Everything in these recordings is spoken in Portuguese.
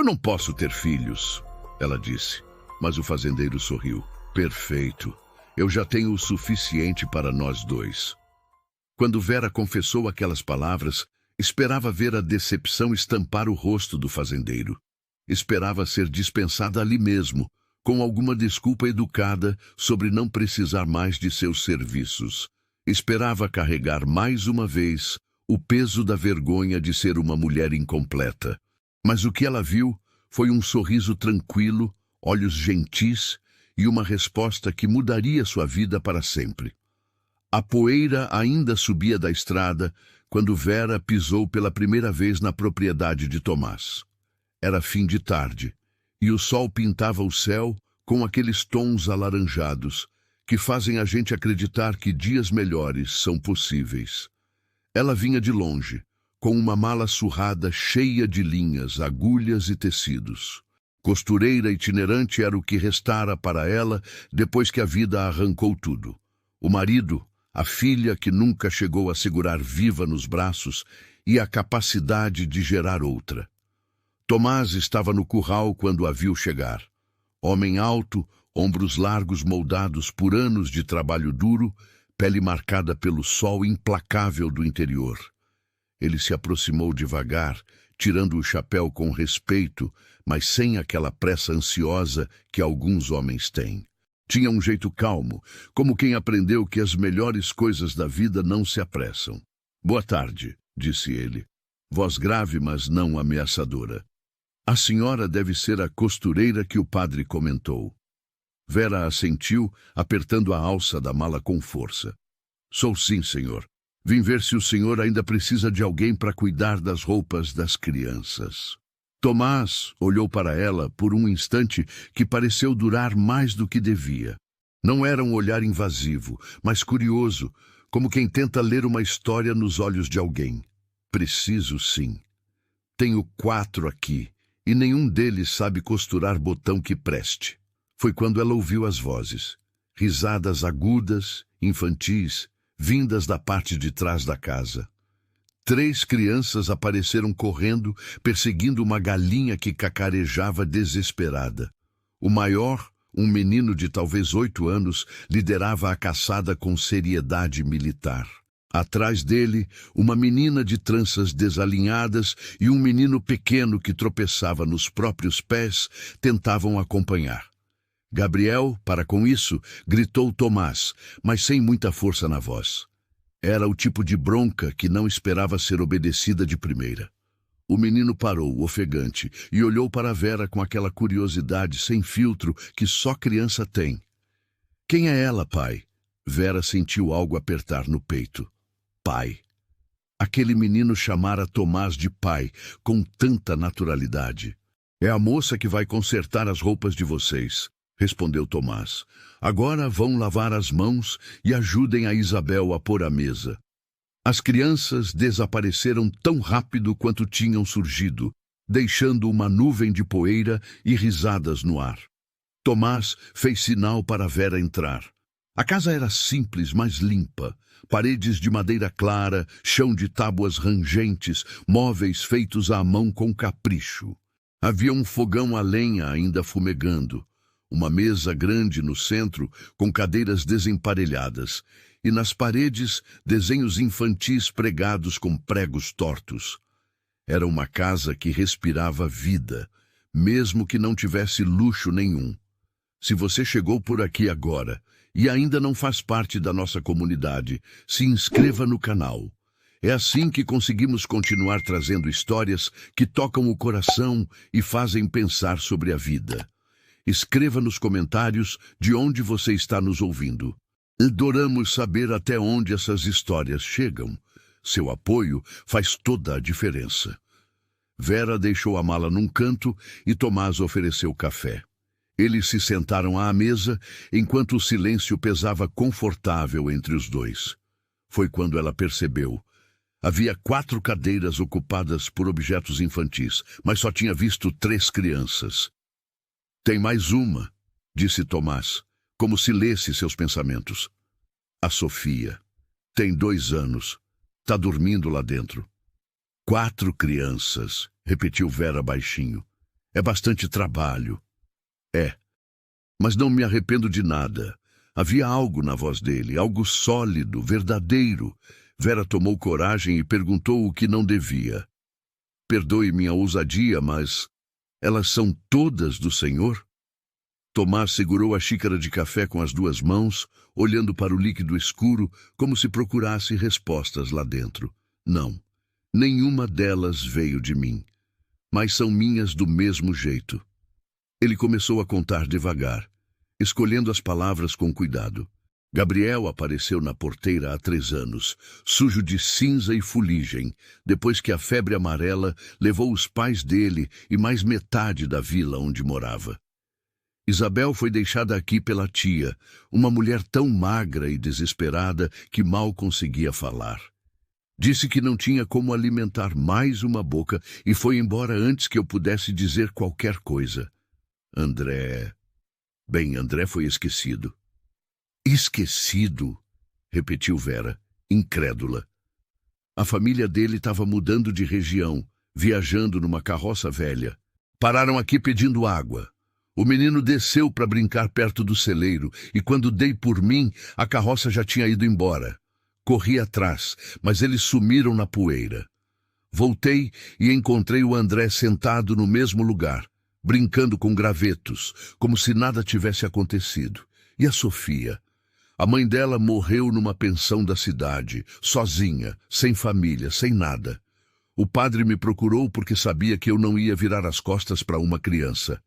Eu não posso ter filhos, ela disse, mas o fazendeiro sorriu. Perfeito. Eu já tenho o suficiente para nós dois. Quando Vera confessou aquelas palavras, esperava ver a decepção estampar o rosto do fazendeiro. Esperava ser dispensada ali mesmo, com alguma desculpa educada sobre não precisar mais de seus serviços. Esperava carregar mais uma vez o peso da vergonha de ser uma mulher incompleta. Mas o que ela viu foi um sorriso tranquilo, olhos gentis e uma resposta que mudaria sua vida para sempre. A poeira ainda subia da estrada quando Vera pisou pela primeira vez na propriedade de Tomás. Era fim de tarde, e o sol pintava o céu com aqueles tons alaranjados que fazem a gente acreditar que dias melhores são possíveis. Ela vinha de longe, com uma mala surrada cheia de linhas, agulhas e tecidos. Costureira itinerante era o que restara para ela depois que a vida arrancou tudo. O marido, a filha que nunca chegou a segurar viva nos braços e a capacidade de gerar outra. Tomás estava no curral quando a viu chegar. Homem alto, ombros largos moldados por anos de trabalho duro, pele marcada pelo sol implacável do interior. Ele se aproximou devagar, tirando o chapéu com respeito, mas sem aquela pressa ansiosa que alguns homens têm. Tinha um jeito calmo, como quem aprendeu que as melhores coisas da vida não se apressam. Boa tarde, disse ele, voz grave, mas não ameaçadora. A senhora deve ser a costureira que o padre comentou. Vera assentiu, apertando a alça da mala com força. Sou sim, senhor. Vim ver se o senhor ainda precisa de alguém para cuidar das roupas das crianças. Tomás olhou para ela por um instante que pareceu durar mais do que devia. Não era um olhar invasivo, mas curioso, como quem tenta ler uma história nos olhos de alguém. Preciso sim. Tenho 4 aqui, e nenhum deles sabe costurar botão que preste. Foi quando ela ouviu as vozes. Risadas agudas, infantis, vindas da parte de trás da casa. 3 crianças apareceram correndo, perseguindo uma galinha que cacarejava desesperada. O maior, um menino de talvez 8 anos, liderava a caçada com seriedade militar. Atrás dele, uma menina de tranças desalinhadas e um menino pequeno que tropeçava nos próprios pés tentavam acompanhar. Gabriel, para com isso, gritou Tomás, mas sem muita força na voz. Era o tipo de bronca que não esperava ser obedecida de primeira. O menino parou, ofegante, e olhou para Vera com aquela curiosidade sem filtro que só criança tem. Quem é ela, pai? Vera sentiu algo apertar no peito. Pai. Aquele menino chamara Tomás de pai, com tanta naturalidade. É a moça que vai consertar as roupas de vocês, respondeu Tomás. Agora vão lavar as mãos e ajudem a Isabel a pôr a mesa. As crianças desapareceram tão rápido quanto tinham surgido, deixando uma nuvem de poeira e risadas no ar. Tomás fez sinal para Vera entrar. A casa era simples, mas limpa. Paredes de madeira clara, chão de tábuas rangentes, móveis feitos à mão com capricho. Havia um fogão a lenha ainda fumegando, uma mesa grande no centro com cadeiras desemparelhadas, e nas paredes desenhos infantis pregados com pregos tortos. Era uma casa que respirava vida, mesmo que não tivesse luxo nenhum. Se você chegou por aqui agora e ainda não faz parte da nossa comunidade, se inscreva no canal. É assim que conseguimos continuar trazendo histórias que tocam o coração e fazem pensar sobre a vida. Escreva nos comentários de onde você está nos ouvindo. Adoramos saber até onde essas histórias chegam. Seu apoio faz toda a diferença. Vera deixou a mala num canto e Tomás ofereceu café. Eles se sentaram à mesa enquanto o silêncio pesava confortável entre os dois. Foi quando ela percebeu. Havia 4 cadeiras ocupadas por objetos infantis, mas só tinha visto 3 crianças. Tem mais uma, disse Tomás, como se lesse seus pensamentos. A Sofia. Tem 2 anos. Tá dormindo lá dentro. 4 crianças, repetiu Vera baixinho. É bastante trabalho. É, mas não me arrependo de nada. Havia algo na voz dele, algo sólido, verdadeiro. Vera tomou coragem e perguntou o que não devia. Perdoe minha ousadia, mas elas são todas do Senhor? Tomás segurou a xícara de café com as duas mãos, olhando para o líquido escuro, como se procurasse respostas lá dentro. Não, nenhuma delas veio de mim, mas são minhas do mesmo jeito. Ele começou a contar devagar, escolhendo as palavras com cuidado. Gabriel apareceu na porteira há 3 anos, sujo de cinza e fuligem, depois que a febre amarela levou os pais dele e mais metade da vila onde morava. Isabel foi deixada aqui pela tia, uma mulher tão magra e desesperada que mal conseguia falar. Disse que não tinha como alimentar mais uma boca e foi embora antes que eu pudesse dizer qualquer coisa. André... Bem, André foi esquecido. Esquecido? Repetiu Vera, incrédula. A família dele estava mudando de região, viajando numa carroça velha. Pararam aqui pedindo água. O menino desceu para brincar perto do celeiro e quando dei por mim, a carroça já tinha ido embora. Corri atrás, mas eles sumiram na poeira. Voltei e encontrei o André sentado no mesmo lugar, brincando com gravetos, como se nada tivesse acontecido. E a Sofia? A mãe dela morreu numa pensão da cidade, sozinha, sem família, sem nada. O padre me procurou porque sabia que eu não ia virar as costas para uma criança.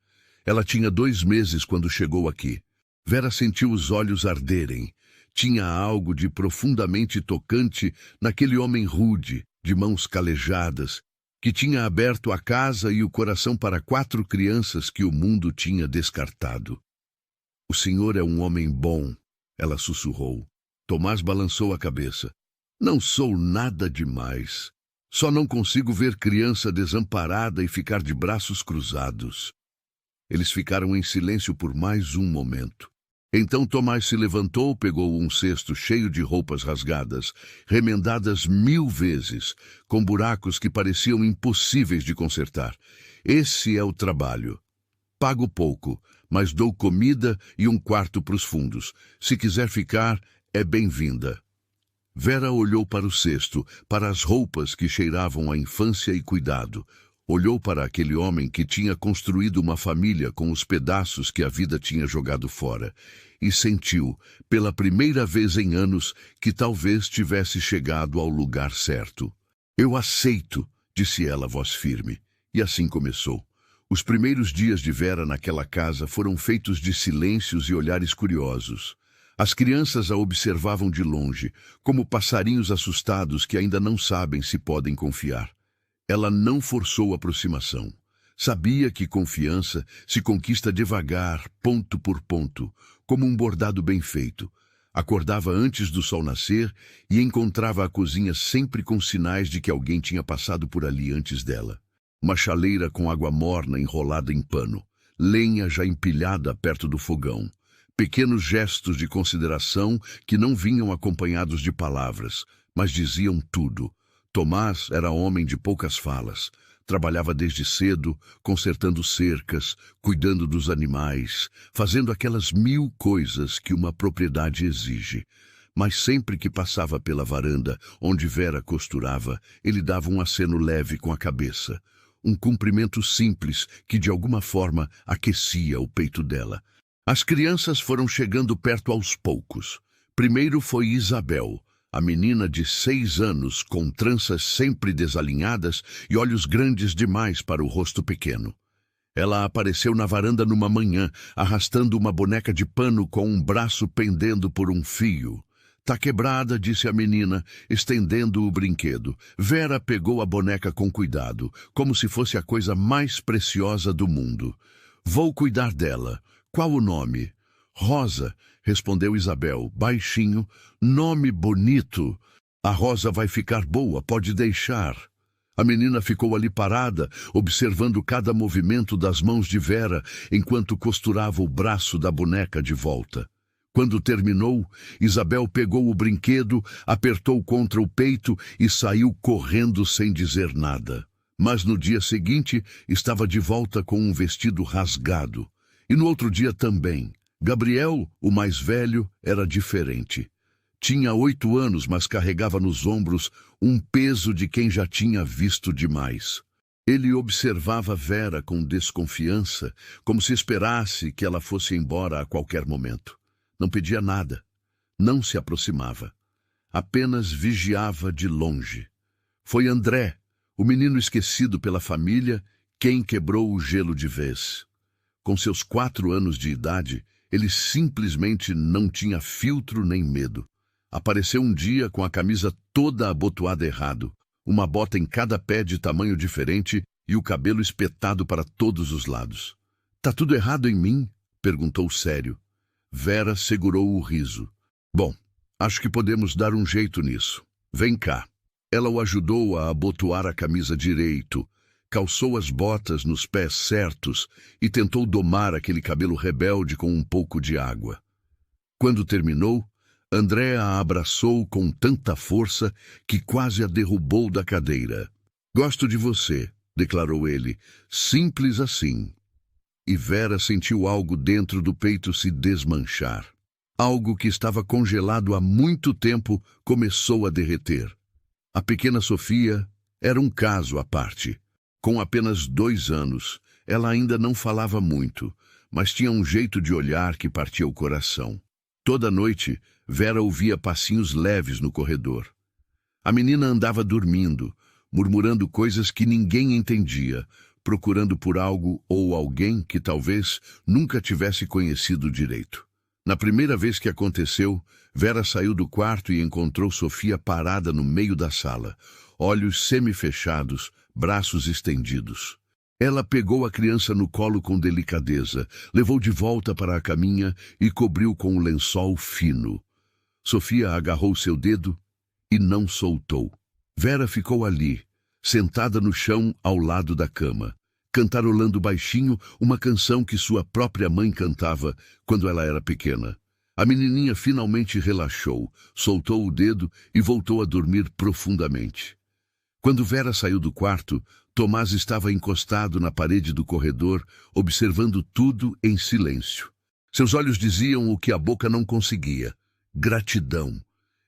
Ela tinha 2 meses quando chegou aqui. Vera sentiu os olhos arderem. Tinha algo de profundamente tocante naquele homem rude, de mãos calejadas, que tinha aberto a casa e o coração para 4 crianças que o mundo tinha descartado. O senhor é um homem bom, ela sussurrou. Tomás balançou a cabeça. Não sou nada demais. Só não consigo ver criança desamparada e ficar de braços cruzados. Eles ficaram em silêncio por mais um momento. Então Tomás se levantou, pegou um cesto cheio de roupas rasgadas, remendadas 1000 vezes, com buracos que pareciam impossíveis de consertar. Esse é o trabalho. Pago pouco, mas dou comida e um quarto para os fundos. Se quiser ficar, é bem-vinda. Vera olhou para o cesto, para as roupas que cheiravam a infância e cuidado. Olhou para aquele homem que tinha construído uma família com os pedaços que a vida tinha jogado fora e sentiu, pela primeira vez em anos, que talvez tivesse chegado ao lugar certo. Eu aceito, disse ela, voz firme, e assim começou. Os primeiros dias de Vera naquela casa foram feitos de silêncios e olhares curiosos. As crianças a observavam de longe, como passarinhos assustados que ainda não sabem se podem confiar. Ela não forçou a aproximação. Sabia que confiança se conquista devagar, ponto por ponto, como um bordado bem feito. Acordava antes do sol nascer e encontrava a cozinha sempre com sinais de que alguém tinha passado por ali antes dela. Uma chaleira com água morna enrolada em pano, lenha já empilhada perto do fogão. Pequenos gestos de consideração que não vinham acompanhados de palavras, mas diziam tudo. Tomás era homem de poucas falas. Trabalhava desde cedo, consertando cercas, cuidando dos animais, fazendo aquelas 1000 coisas que uma propriedade exige. Mas sempre que passava pela varanda, onde Vera costurava, ele dava um aceno leve com a cabeça. Um cumprimento simples que, de alguma forma, aquecia o peito dela. As crianças foram chegando perto aos poucos. Primeiro foi Isabel, a menina de 6 anos, com tranças sempre desalinhadas e olhos grandes demais para o rosto pequeno. Ela apareceu na varanda numa manhã, arrastando uma boneca de pano com um braço pendendo por um fio. Tá quebrada, disse a menina, estendendo o brinquedo. Vera pegou a boneca com cuidado, como se fosse a coisa mais preciosa do mundo. Vou cuidar dela. Qual o nome? Rosa, respondeu Isabel, baixinho. Nome bonito. A Rosa vai ficar boa, pode deixar. A menina ficou ali parada, observando cada movimento das mãos de Vera, enquanto costurava o braço da boneca de volta. Quando terminou, Isabel pegou o brinquedo, apertou contra o peito e saiu correndo sem dizer nada. Mas no dia seguinte estava de volta com um vestido rasgado. E no outro dia também. Gabriel, o mais velho, era diferente. Tinha 8 anos, mas carregava nos ombros um peso de quem já tinha visto demais. Ele observava Vera com desconfiança, como se esperasse que ela fosse embora a qualquer momento. Não pedia nada, não se aproximava. Apenas vigiava de longe. Foi André, o menino esquecido pela família, quem quebrou o gelo de vez. Com seus 4 anos de idade, ele simplesmente não tinha filtro nem medo. Apareceu um dia com a camisa toda abotoada errado, uma bota em cada pé de tamanho diferente e o cabelo espetado para todos os lados. "Tá tudo errado em mim?" perguntou sério. Vera segurou o riso. "Bom, acho que podemos dar um jeito nisso. Vem cá." Ela o ajudou a abotoar a camisa direito, calçou as botas nos pés certos e tentou domar aquele cabelo rebelde com um pouco de água. Quando terminou, André a abraçou com tanta força que quase a derrubou da cadeira. "Gosto de você", declarou ele, simples assim. E Vera sentiu algo dentro do peito se desmanchar. Algo que estava congelado há muito tempo começou a derreter. A pequena Sofia era um caso à parte. Com apenas 2 anos, ela ainda não falava muito, mas tinha um jeito de olhar que partia o coração. Toda noite, Vera ouvia passinhos leves no corredor. A menina andava dormindo, murmurando coisas que ninguém entendia, procurando por algo ou alguém que talvez nunca tivesse conhecido direito. Na primeira vez que aconteceu, Vera saiu do quarto e encontrou Sofia parada no meio da sala, olhos semifechados, braços estendidos. Ela pegou a criança no colo com delicadeza, levou de volta para a caminha e cobriu com um lençol fino. Sofia agarrou seu dedo e não soltou. Vera ficou ali, sentada no chão ao lado da cama, cantarolando baixinho uma canção que sua própria mãe cantava quando ela era pequena. A menininha finalmente relaxou, soltou o dedo e voltou a dormir profundamente. Quando Vera saiu do quarto, Tomás estava encostado na parede do corredor, observando tudo em silêncio. Seus olhos diziam o que a boca não conseguia: gratidão.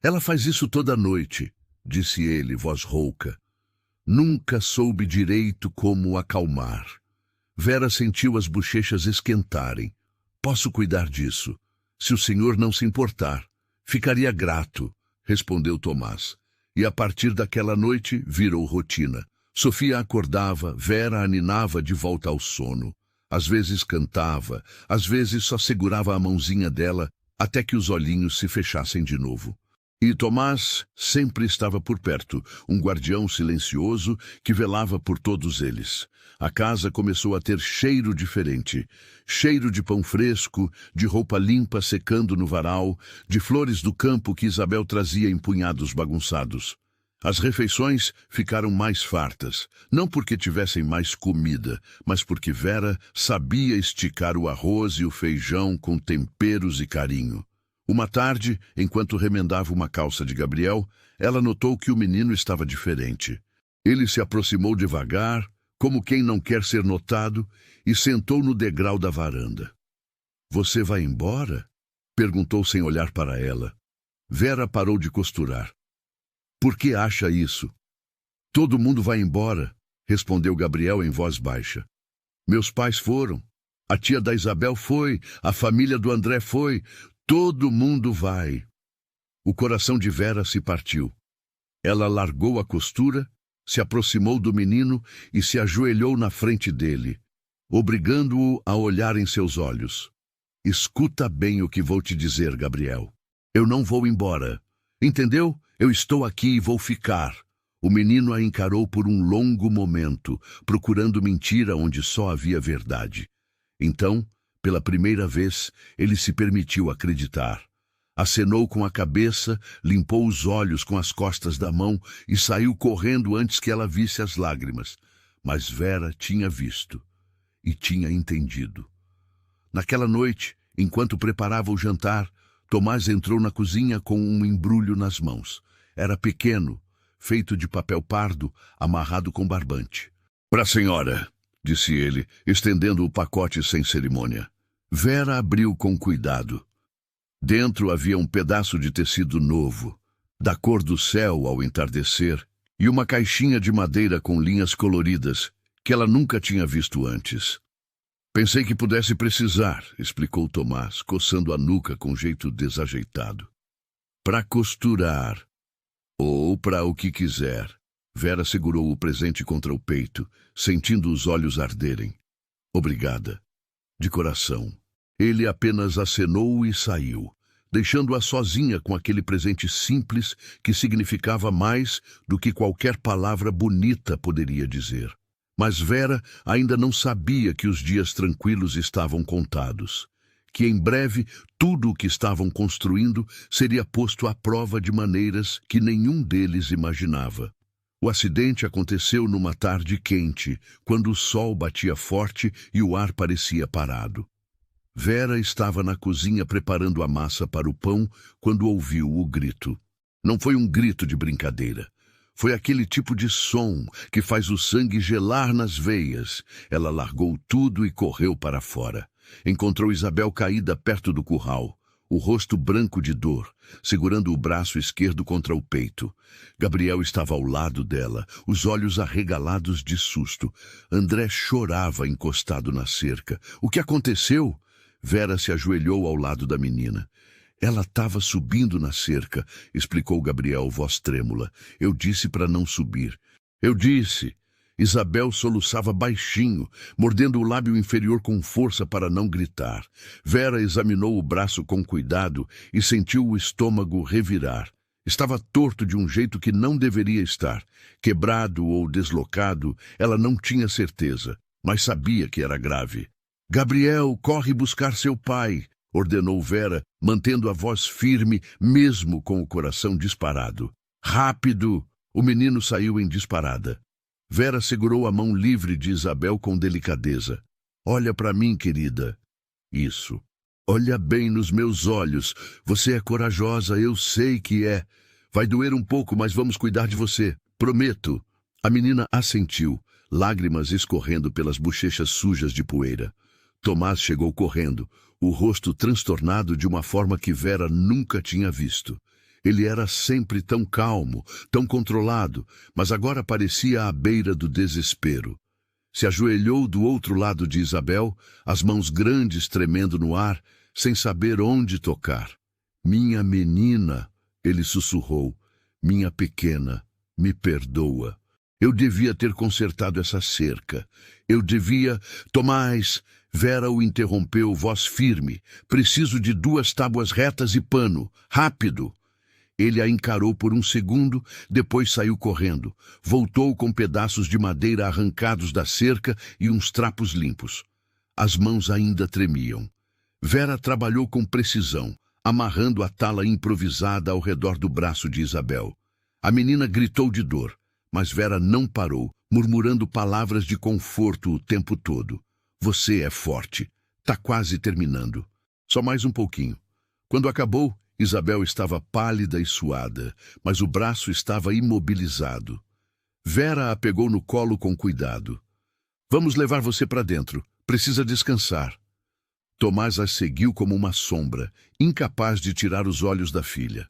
"Ela faz isso toda noite", disse ele, voz rouca. Nunca soube direito como acalmar. Vera sentiu as bochechas esquentarem. "Posso cuidar disso. Se o senhor não se importar, ficaria grato", respondeu Tomás. E a partir daquela noite virou rotina. Sofia acordava, Vera aninava de volta ao sono. Às vezes cantava, às vezes só segurava a mãozinha dela até que os olhinhos se fechassem de novo. E Tomás sempre estava por perto, um guardião silencioso que velava por todos eles. A casa começou a ter cheiro diferente. Cheiro de pão fresco, de roupa limpa secando no varal, de flores do campo que Isabel trazia em punhados bagunçados. As refeições ficaram mais fartas, não porque tivessem mais comida, mas porque Vera sabia esticar o arroz e o feijão com temperos e carinho. Uma tarde, enquanto remendava uma calça de Gabriel, ela notou que o menino estava diferente. Ele se aproximou devagar, como quem não quer ser notado, e sentou no degrau da varanda. "Você vai embora?" perguntou sem olhar para ela. Vera parou de costurar. "Por que acha isso?" "Todo mundo vai embora", respondeu Gabriel em voz baixa. "Meus pais foram, a tia da Isabel foi, a família do André foi, todo mundo vai." O coração de Vera se partiu. Ela largou a costura, se aproximou do menino e se ajoelhou na frente dele, obrigando-o a olhar em seus olhos. "Escuta bem o que vou te dizer, Gabriel. Eu não vou embora. Entendeu? Eu estou aqui e vou ficar." O menino a encarou por um longo momento, procurando mentira onde só havia verdade. Então, pela primeira vez, ele se permitiu acreditar. Acenou com a cabeça, limpou os olhos com as costas da mão e saiu correndo antes que ela visse as lágrimas. Mas Vera tinha visto e tinha entendido. Naquela noite, enquanto preparava o jantar, Tomás entrou na cozinha com um embrulho nas mãos. Era pequeno, feito de papel pardo, amarrado com barbante. Para a senhora, disse ele, estendendo o pacote sem cerimônia. Vera abriu com cuidado. Dentro havia um pedaço de tecido novo, da cor do céu ao entardecer, e uma caixinha de madeira com linhas coloridas, que ela nunca tinha visto antes. Pensei que pudesse precisar, explicou Tomás, coçando a nuca com jeito desajeitado. Para costurar, ou para o que quiser. Vera segurou o presente contra o peito, sentindo os olhos arderem. Obrigada. De coração. Ele apenas acenou e saiu, deixando-a sozinha com aquele presente simples que significava mais do que qualquer palavra bonita poderia dizer. Mas Vera ainda não sabia que os dias tranquilos estavam contados, que em breve tudo o que estavam construindo seria posto à prova de maneiras que nenhum deles imaginava. O acidente aconteceu numa tarde quente, quando o sol batia forte e o ar parecia parado. Vera estava na cozinha preparando a massa para o pão quando ouviu o grito. Não foi um grito de brincadeira. Foi aquele tipo de som que faz o sangue gelar nas veias. Ela largou tudo e correu para fora. Encontrou Isabel caída perto do curral, o rosto branco de dor, segurando o braço esquerdo contra o peito. Gabriel estava ao lado dela, os olhos arregalados de susto. André chorava encostado na cerca. O que aconteceu? Vera se ajoelhou ao lado da menina. Ela estava subindo na cerca, explicou Gabriel, voz trêmula. Eu disse para não subir. Eu disse. Isabel soluçava baixinho, mordendo o lábio inferior com força para não gritar. Vera examinou o braço com cuidado e sentiu o estômago revirar. Estava torto de um jeito que não deveria estar. Quebrado ou deslocado, ela não tinha certeza, mas sabia que era grave. Gabriel, corre buscar seu pai, ordenou Vera, mantendo a voz firme, mesmo com o coração disparado. Rápido! O menino saiu em disparada. Vera segurou a mão livre de Isabel com delicadeza. Olha para mim, querida. Isso. Olha bem nos meus olhos. Você é corajosa, eu sei que é. Vai doer um pouco, mas vamos cuidar de você. Prometo. A menina assentiu, lágrimas escorrendo pelas bochechas sujas de poeira. Tomás chegou correndo, o rosto transtornado de uma forma que Vera nunca tinha visto. Ele era sempre tão calmo, tão controlado, mas agora parecia à beira do desespero. Se ajoelhou do outro lado de Isabel, as mãos grandes tremendo no ar, sem saber onde tocar. Minha menina, ele sussurrou, minha pequena, me perdoa. Eu devia ter consertado essa cerca. Eu devia... Tomás... Vera o interrompeu, voz firme. Preciso de 2 tábuas retas e pano. Rápido! Ele a encarou por um segundo, depois saiu correndo. Voltou com pedaços de madeira arrancados da cerca e uns trapos limpos. As mãos ainda tremiam. Vera trabalhou com precisão, amarrando a tala improvisada ao redor do braço de Isabel. A menina gritou de dor, mas Vera não parou, murmurando palavras de conforto o tempo todo. Você é forte. Tá quase terminando. Só mais um pouquinho. Quando acabou, Isabel estava pálida e suada, mas o braço estava imobilizado. Vera a pegou no colo com cuidado. Vamos levar você para dentro. Precisa descansar. Tomás a seguiu como uma sombra, incapaz de tirar os olhos da filha.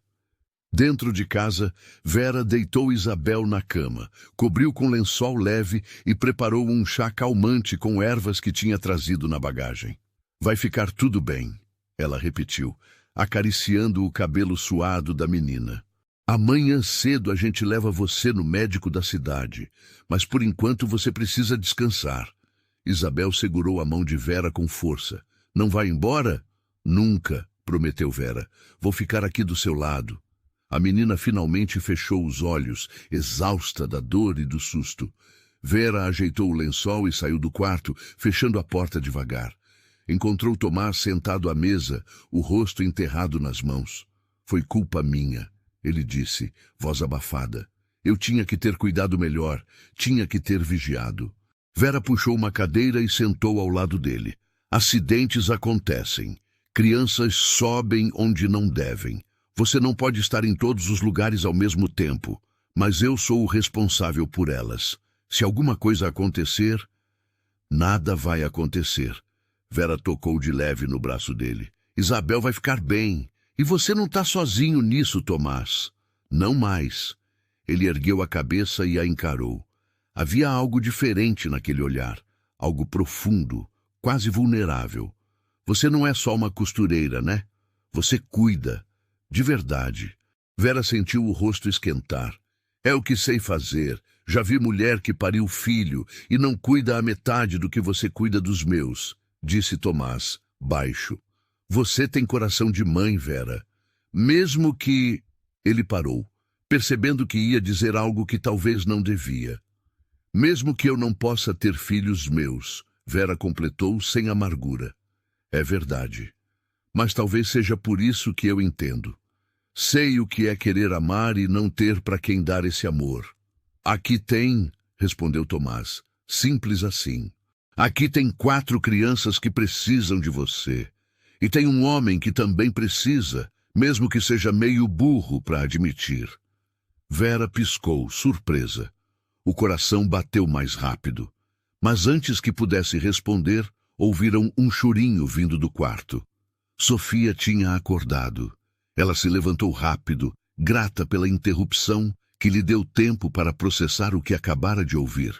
Dentro de casa, Vera deitou Isabel na cama, cobriu com lençol leve e preparou um chá calmante com ervas que tinha trazido na bagagem. Vai ficar tudo bem, ela repetiu, acariciando o cabelo suado da menina. Amanhã cedo a gente leva você no médico da cidade, mas por enquanto você precisa descansar. Isabel segurou a mão de Vera com força. Não vai embora? Nunca, prometeu Vera. Vou ficar aqui do seu lado. A menina finalmente fechou os olhos, exausta da dor e do susto. Vera ajeitou o lençol e saiu do quarto, fechando a porta devagar. Encontrou Tomás sentado à mesa, o rosto enterrado nas mãos. Foi culpa minha, ele disse, voz abafada. Eu tinha que ter cuidado melhor, tinha que ter vigiado. Vera puxou uma cadeira e sentou ao lado dele. Acidentes acontecem. Crianças sobem onde não devem. Você não pode estar em todos os lugares ao mesmo tempo, mas eu sou o responsável por elas. Se alguma coisa acontecer, nada vai acontecer. Vera tocou de leve no braço dele. Isabel vai ficar bem. E você não está sozinho nisso, Tomás. Não mais. Ele ergueu a cabeça e a encarou. Havia algo diferente naquele olhar. Algo profundo, quase vulnerável. Você não é só uma costureira, né? Você cuida. De verdade. Vera sentiu o rosto esquentar. É o que sei fazer. Já vi mulher que pariu filho e não cuida a metade do que você cuida dos meus, disse Tomás, baixo. Você tem coração de mãe, Vera. Mesmo que... Ele parou, percebendo que ia dizer algo que talvez não devia. Mesmo que eu não possa ter filhos meus, Vera completou sem amargura. É verdade. Mas talvez seja por isso que eu entendo. Sei o que é querer amar e não ter para quem dar esse amor. Aqui tem, respondeu Tomás, simples assim. Aqui tem 4 crianças que precisam de você. E tem um homem que também precisa, mesmo que seja meio burro para admitir. Vera piscou, surpresa. O coração bateu mais rápido. Mas antes que pudesse responder, ouviram um chorinho vindo do quarto. Sofia tinha acordado. Ela se levantou rápido, grata pela interrupção que lhe deu tempo para processar o que acabara de ouvir.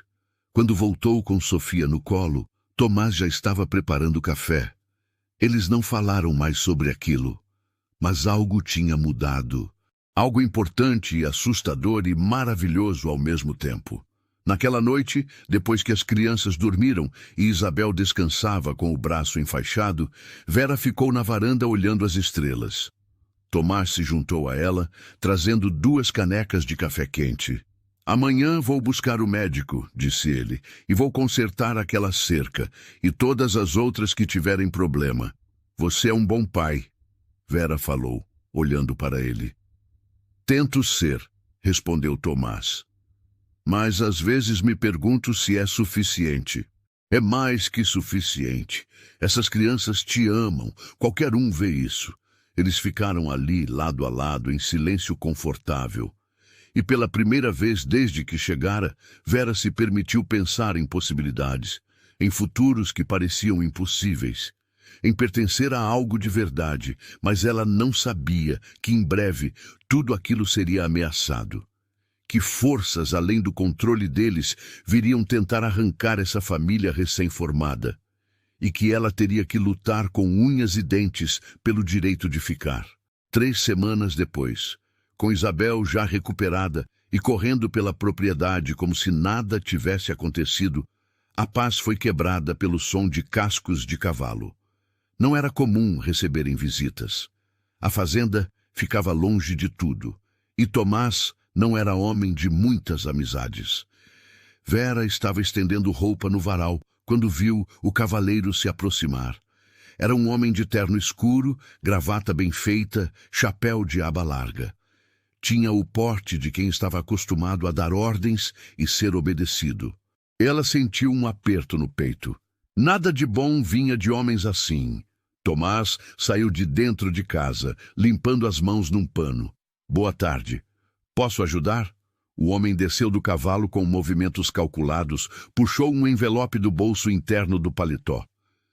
Quando voltou com Sofia no colo, Tomás já estava preparando o café. Eles não falaram mais sobre aquilo, mas algo tinha mudado. Algo importante e assustador e maravilhoso ao mesmo tempo. Naquela noite, depois que as crianças dormiram e Isabel descansava com o braço enfaixado, Vera ficou na varanda olhando as estrelas. Tomás se juntou a ela, trazendo 2 canecas de café quente. Amanhã vou buscar o médico, disse ele, e vou consertar aquela cerca e todas as outras que tiverem problema. Você é um bom pai, Vera falou, olhando para ele. Tento ser, respondeu Tomás. Mas às vezes me pergunto se é suficiente. É mais que suficiente. Essas crianças te amam, qualquer um vê isso. Eles ficaram ali, lado a lado, em silêncio confortável. E pela primeira vez desde que chegara, Vera se permitiu pensar em possibilidades, em futuros que pareciam impossíveis, em pertencer a algo de verdade, mas ela não sabia que em breve tudo aquilo seria ameaçado. Que forças além do controle deles viriam tentar arrancar essa família recém-formada, e que ela teria que lutar com unhas e dentes pelo direito de ficar. 3 semanas depois, com Isabel já recuperada e correndo pela propriedade como se nada tivesse acontecido, a paz foi quebrada pelo som de cascos de cavalo. Não era comum receberem visitas. A fazenda ficava longe de tudo, e Tomás não era homem de muitas amizades. Vera estava estendendo roupa no varal quando viu o cavaleiro se aproximar. Era um homem de terno escuro, gravata bem feita, chapéu de aba larga. Tinha o porte de quem estava acostumado a dar ordens e ser obedecido. Ela sentiu um aperto no peito. Nada de bom vinha de homens assim. Tomás saiu de dentro de casa, limpando as mãos num pano. Boa tarde. Posso ajudar? O homem desceu do cavalo com movimentos calculados, puxou um envelope do bolso interno do paletó.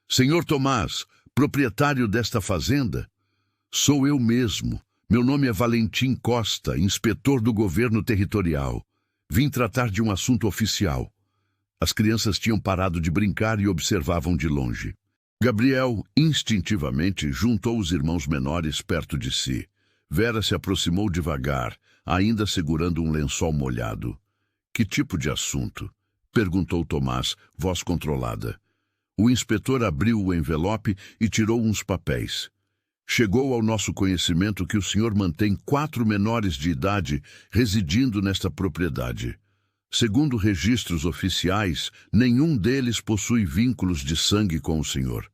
Senhor Tomás, proprietário desta fazenda? Sou eu mesmo. Meu nome é Valentim Costa, inspetor do governo territorial. Vim tratar de um assunto oficial. As crianças tinham parado de brincar e observavam de longe. Gabriel, instintivamente, juntou os irmãos menores perto de si. Vera se aproximou devagar, ainda segurando um lençol molhado. Que tipo de assunto? Perguntou Tomás, voz controlada. O inspetor abriu o envelope e tirou uns papéis. Chegou ao nosso conhecimento que o senhor mantém 4 menores de idade residindo nesta propriedade. Segundo registros oficiais, nenhum deles possui vínculos de sangue com o senhor.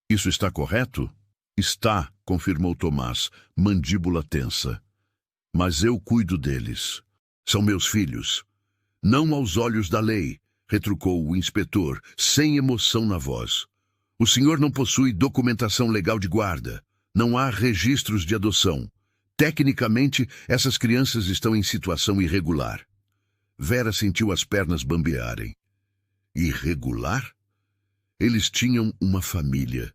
Isso está correto? Está, confirmou Tomás, mandíbula tensa. Mas eu cuido deles. São meus filhos. Não aos olhos da lei, retrucou o inspetor, sem emoção na voz. O senhor não possui documentação legal de guarda. Não há registros de adoção. Tecnicamente, essas crianças estão em situação irregular. Vera sentiu as pernas bambearem. Irregular? Eles tinham uma família,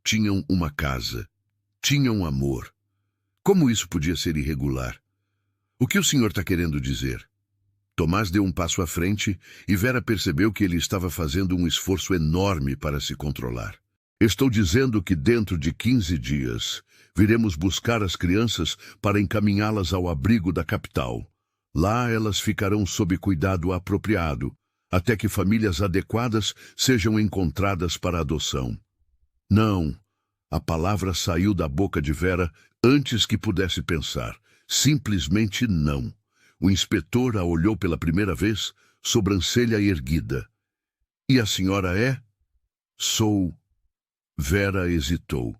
tinham uma casa, tinham amor. Como isso podia ser irregular? O que o senhor está querendo dizer? Tomás deu um passo à frente e Vera percebeu que ele estava fazendo um esforço enorme para se controlar. Estou dizendo que dentro de 15 dias viremos buscar as crianças para encaminhá-las ao abrigo da capital. Lá elas ficarão sob cuidado apropriado, até que famílias adequadas sejam encontradas para adoção. Não, a palavra saiu da boca de Vera antes que pudesse pensar. Simplesmente não. O inspetor a olhou pela primeira vez, sobrancelha erguida. E a senhora é? Sou. Vera hesitou.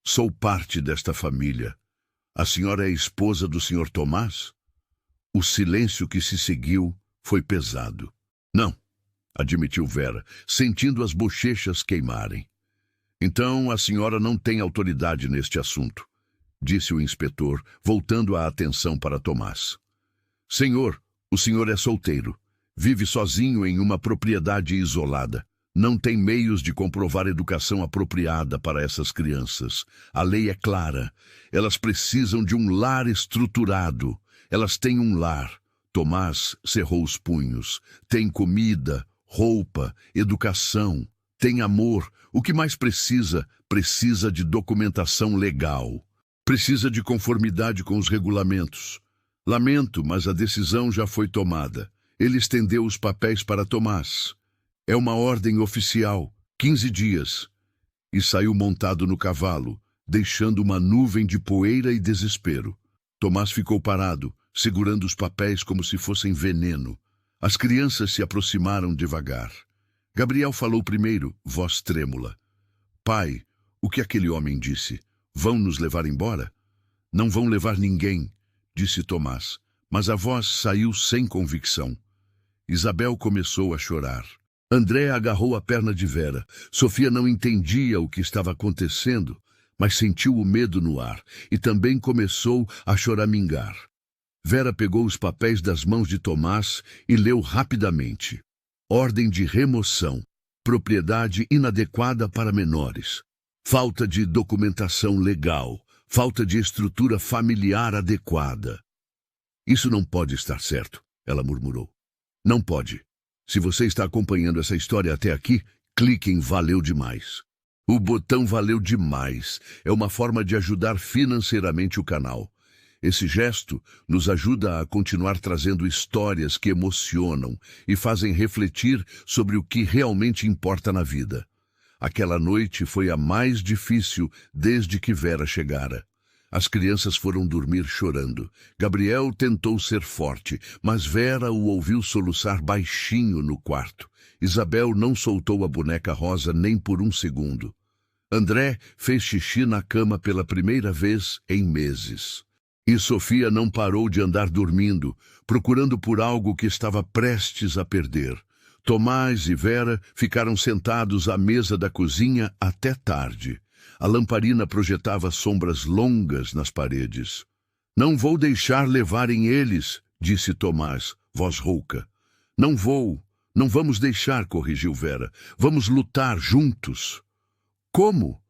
Sou parte desta família. A senhora é esposa do Sr. Tomás? O silêncio que se seguiu foi pesado. Não, admitiu Vera, sentindo as bochechas queimarem. Então a senhora não tem autoridade neste assunto, disse o inspetor, voltando a atenção para Tomás. Senhor, o senhor é solteiro. Vive sozinho em uma propriedade isolada. Não tem meios de comprovar educação apropriada para essas crianças. A lei é clara. Elas precisam de um lar estruturado. Elas têm um lar. Tomás cerrou os punhos. Tem comida, roupa, educação. Tem amor. O que mais precisa? Precisa de documentação legal. Precisa de conformidade com os regulamentos. Lamento, mas a decisão já foi tomada. Ele estendeu os papéis para Tomás. É uma ordem oficial, 15 dias. E saiu montado no cavalo, deixando uma nuvem de poeira e desespero. Tomás ficou parado, segurando os papéis como se fossem veneno. As crianças se aproximaram devagar. Gabriel falou primeiro, voz trêmula. Pai, o que aquele homem disse? Vão nos levar embora? Não vão levar ninguém, disse Tomás, mas a voz saiu sem convicção. Isabel começou a chorar. André agarrou a perna de Vera. Sofia não entendia o que estava acontecendo, mas sentiu o medo no ar e também começou a choramingar. Vera pegou os papéis das mãos de Tomás e leu rapidamente. Ordem de remoção. Propriedade inadequada para menores. Falta de documentação legal. Falta de estrutura familiar adequada. Isso não pode estar certo, ela murmurou. Não pode. Se você está acompanhando essa história até aqui, clique em Valeu Demais. O botão Valeu Demais é uma forma de ajudar financeiramente o canal. Esse gesto nos ajuda a continuar trazendo histórias que emocionam e fazem refletir sobre o que realmente importa na vida. Aquela noite foi a mais difícil desde que Vera chegara. As crianças foram dormir chorando. Gabriel tentou ser forte, mas Vera o ouviu soluçar baixinho no quarto. Isabel não soltou a boneca rosa nem por um segundo. André fez xixi na cama pela primeira vez em meses. E Sofia não parou de andar dormindo, procurando por algo que estava prestes a perder. Tomás e Vera ficaram sentados à mesa da cozinha até tarde. A lamparina projetava sombras longas nas paredes. Não vou deixar levarem eles, disse Tomás, voz rouca. Não vou, não vamos deixar, corrigiu Vera. Vamos lutar juntos. Como?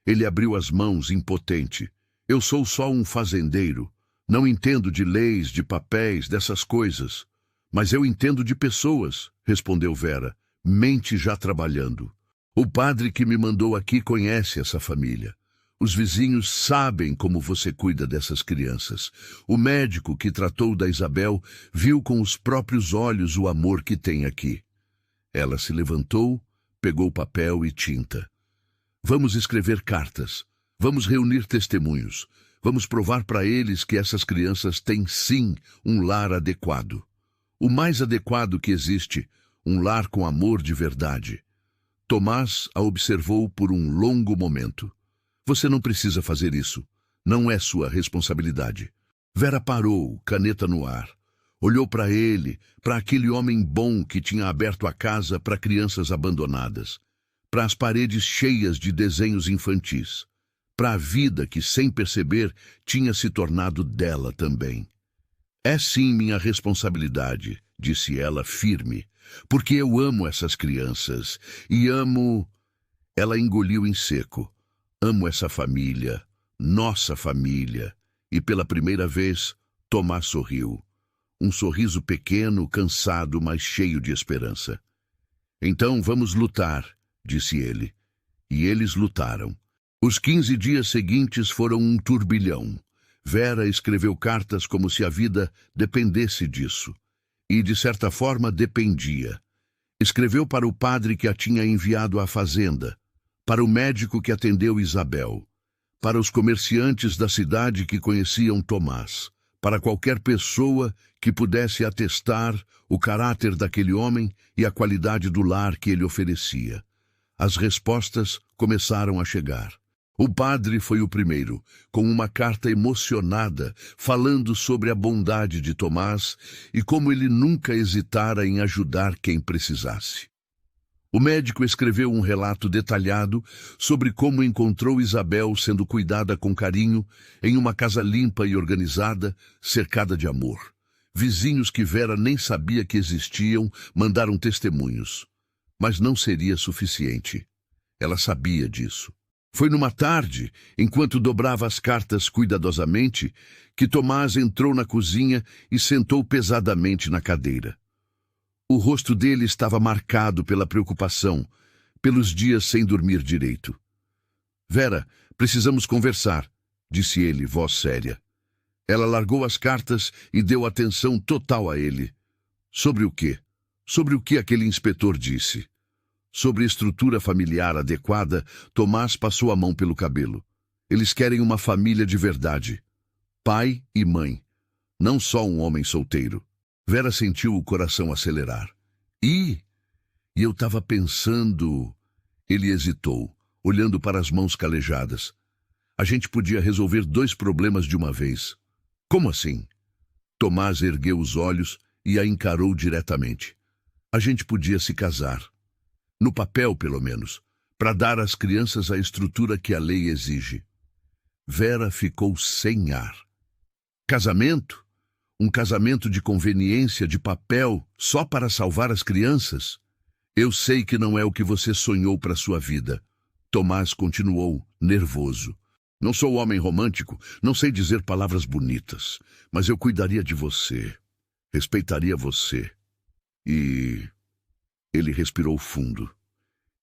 Ele abriu as mãos, impotente. Eu sou só um fazendeiro. Não entendo de leis, de papéis, dessas coisas. Mas eu entendo de pessoas, respondeu Vera, mente já trabalhando. O padre que me mandou aqui conhece essa família. Os vizinhos sabem como você cuida dessas crianças. O médico que tratou da Isabel viu com os próprios olhos o amor que tem aqui. Ela se levantou, pegou papel e tinta. Vamos escrever cartas. Vamos reunir testemunhos. Vamos provar para eles que essas crianças têm sim um lar adequado. O mais adequado que existe, um lar com amor de verdade. Tomás a observou por um longo momento. Você não precisa fazer isso. Não é sua responsabilidade. Vera parou, caneta no ar. Olhou para ele, para aquele homem bom que tinha aberto a casa para crianças abandonadas. Para as paredes cheias de desenhos infantis. Para a vida que, sem perceber, tinha se tornado dela também. É sim minha responsabilidade, disse ela firme, porque eu amo essas crianças e amo... Ela engoliu em seco. Amo essa família, nossa família. E pela primeira vez, Tomás sorriu. Um sorriso pequeno, cansado, mas cheio de esperança. Então vamos lutar, disse ele. E eles lutaram. Os 15 dias seguintes foram um turbilhão. Vera escreveu cartas como se a vida dependesse disso. E, de certa forma, dependia. Escreveu para o padre que a tinha enviado à fazenda, para o médico que atendeu Isabel, para os comerciantes da cidade que conheciam Tomás, para qualquer pessoa que pudesse atestar o caráter daquele homem e a qualidade do lar que ele oferecia. As respostas começaram a chegar. O padre foi o primeiro, com uma carta emocionada, falando sobre a bondade de Tomás e como ele nunca hesitara em ajudar quem precisasse. O médico escreveu um relato detalhado sobre como encontrou Isabel sendo cuidada com carinho em uma casa limpa e organizada, cercada de amor. Vizinhos que Vera nem sabia que existiam mandaram testemunhos. Mas não seria suficiente. Ela sabia disso. Foi numa tarde, enquanto dobrava as cartas cuidadosamente, que Tomás entrou na cozinha e sentou pesadamente na cadeira. O rosto dele estava marcado pela preocupação, pelos dias sem dormir direito. Vera, precisamos conversar, disse ele, voz séria. Ela largou as cartas e deu atenção total a ele. Sobre o quê? Sobre o que aquele inspetor disse. Sobre estrutura familiar adequada, Tomás passou a mão pelo cabelo. Eles querem uma família de verdade. Pai e mãe. Não só um homem solteiro. Vera sentiu o coração acelerar. E eu estava pensando... Ele hesitou, olhando para as mãos calejadas. A gente podia resolver 2 problemas de uma vez. Como assim? Tomás ergueu os olhos e a encarou diretamente. A gente podia se casar. No papel, pelo menos, para dar às crianças a estrutura que a lei exige. Vera ficou sem ar. Casamento? Um casamento de conveniência, de papel, só para salvar as crianças? Eu sei que não é o que você sonhou para sua vida. Tomás continuou, nervoso. Não sou homem romântico, não sei dizer palavras bonitas, mas eu cuidaria de você, respeitaria você. E... Ele respirou fundo.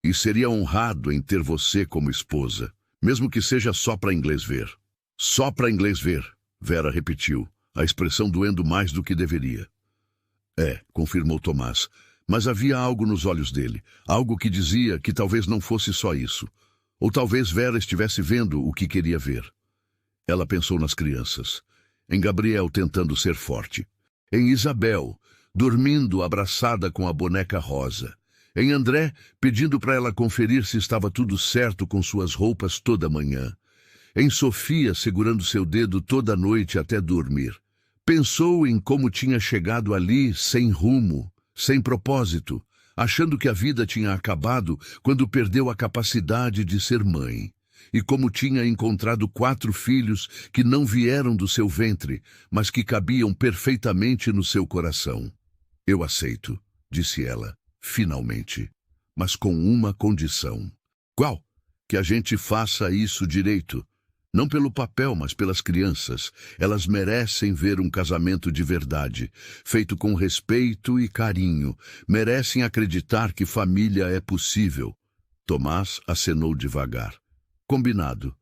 E seria honrado em ter você como esposa, mesmo que seja só para inglês ver. Só para inglês ver, Vera repetiu, a expressão doendo mais do que deveria. Confirmou Tomás, mas havia algo nos olhos dele, algo que dizia que talvez não fosse só isso. Ou talvez Vera estivesse vendo o que queria ver. Ela pensou nas crianças, em Gabriel tentando ser forte, em Isabel, dormindo abraçada com a boneca rosa, em André pedindo para ela conferir se estava tudo certo com suas roupas toda manhã, em Sofia segurando seu dedo toda noite até dormir. Pensou em como tinha chegado ali sem rumo, sem propósito, achando que a vida tinha acabado quando perdeu a capacidade de ser mãe, e como tinha encontrado 4 filhos que não vieram do seu ventre, mas que cabiam perfeitamente no seu coração. Eu aceito, disse ela, finalmente, mas com uma condição. Qual? Que a gente faça isso direito. Não pelo papel, mas pelas crianças. Elas merecem ver um casamento de verdade, feito com respeito e carinho. Merecem acreditar que família é possível. Tomás acenou devagar. Combinado.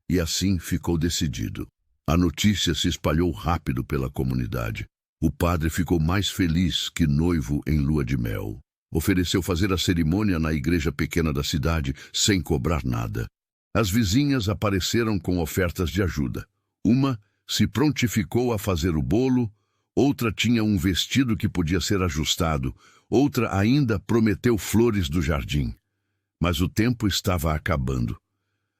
E assim ficou decidido. A notícia se espalhou rápido pela comunidade. O padre ficou mais feliz que noivo em lua de mel. Ofereceu fazer a cerimônia na igreja pequena da cidade, sem cobrar nada. As vizinhas apareceram com ofertas de ajuda. Uma se prontificou a fazer o bolo, outra tinha um vestido que podia ser ajustado, outra ainda prometeu flores do jardim. Mas o tempo estava acabando.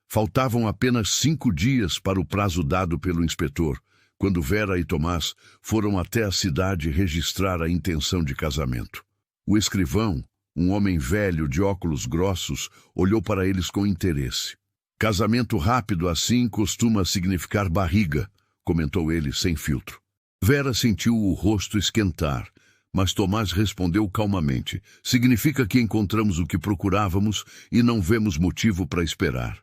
Faltavam apenas 5 dias para o prazo dado pelo inspetor, quando Vera e Tomás foram até a cidade registrar a intenção de casamento. O escrivão, um homem velho de óculos grossos, olhou para eles com interesse. Casamento rápido assim costuma significar barriga, comentou ele sem filtro. Vera sentiu o rosto esquentar, Mas Tomás respondeu calmamente: significa que encontramos o que procurávamos e não vemos motivo para esperar.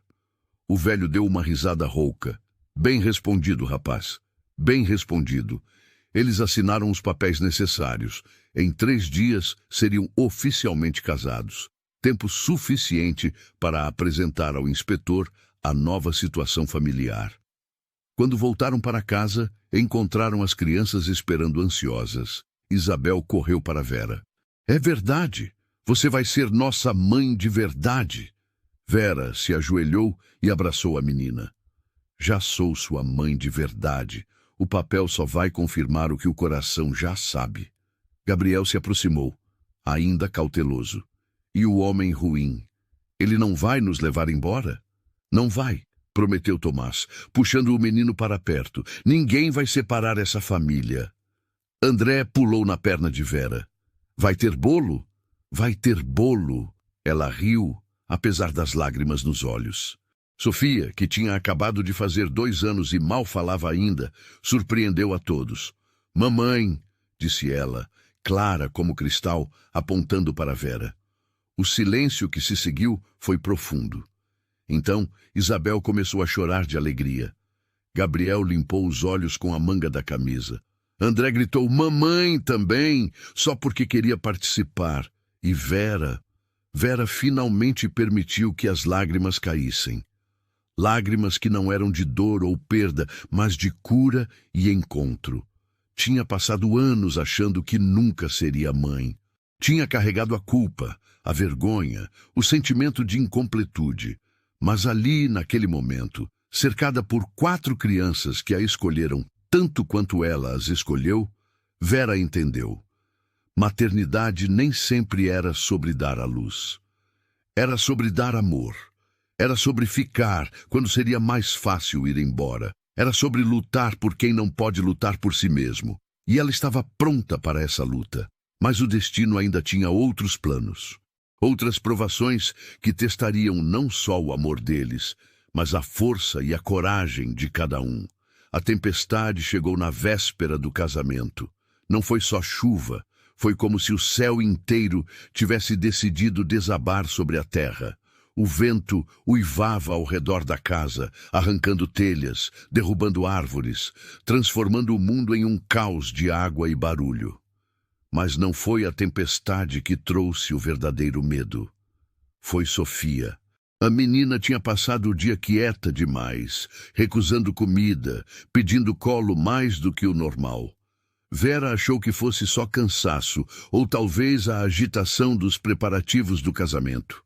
O velho deu uma risada rouca. Bem respondido, rapaz. Bem respondido. Eles assinaram os papéis necessários. Em 3 dias seriam oficialmente casados. Tempo suficiente para apresentar ao inspetor a nova situação familiar. Quando voltaram para casa, encontraram as crianças esperando ansiosas. Isabel correu para Vera. É verdade, você vai ser nossa mãe de verdade. Vera se ajoelhou e abraçou a menina. Já sou sua mãe de verdade. O papel só vai confirmar o que o coração já sabe. Gabriel se aproximou, ainda cauteloso. E o homem ruim? Ele não vai nos levar embora? Não vai, prometeu Tomás, puxando o menino para perto. Ninguém vai separar essa família. André pulou na perna de Vera. Vai ter bolo? Vai ter bolo. Ela riu, apesar das lágrimas nos olhos. Sofia, que tinha acabado de fazer 2 anos e mal falava ainda, surpreendeu a todos. Mamãe, disse ela, clara como cristal, apontando para Vera. O silêncio que se seguiu foi profundo. Então, Isabel começou a chorar de alegria. Gabriel limpou os olhos com a manga da camisa. André gritou, mamãe também, só porque queria participar. E Vera finalmente permitiu que as lágrimas caíssem. Lágrimas que não eram de dor ou perda, mas de cura e encontro. Tinha passado anos achando que nunca seria mãe. Tinha carregado a culpa, a vergonha, o sentimento de incompletude. Mas ali, naquele momento, cercada por 4 crianças que a escolheram tanto quanto ela as escolheu, Vera entendeu. Maternidade nem sempre era sobre dar à luz. Era sobre dar amor. Era sobre ficar quando seria mais fácil ir embora. Era sobre lutar por quem não pode lutar por si mesmo. E ela estava pronta para essa luta. Mas o destino ainda tinha outros planos. Outras provações que testariam não só o amor deles, mas a força e a coragem de cada um. A tempestade chegou na véspera do casamento. Não foi só chuva, foi como se o céu inteiro tivesse decidido desabar sobre a terra. O vento uivava ao redor da casa, arrancando telhas, derrubando árvores, transformando o mundo em um caos de água e barulho. Mas não foi a tempestade que trouxe o verdadeiro medo. Foi Sofia. A menina tinha passado o dia quieta demais, recusando comida, pedindo colo mais do que o normal. Vera achou que fosse só cansaço, ou talvez a agitação dos preparativos do casamento.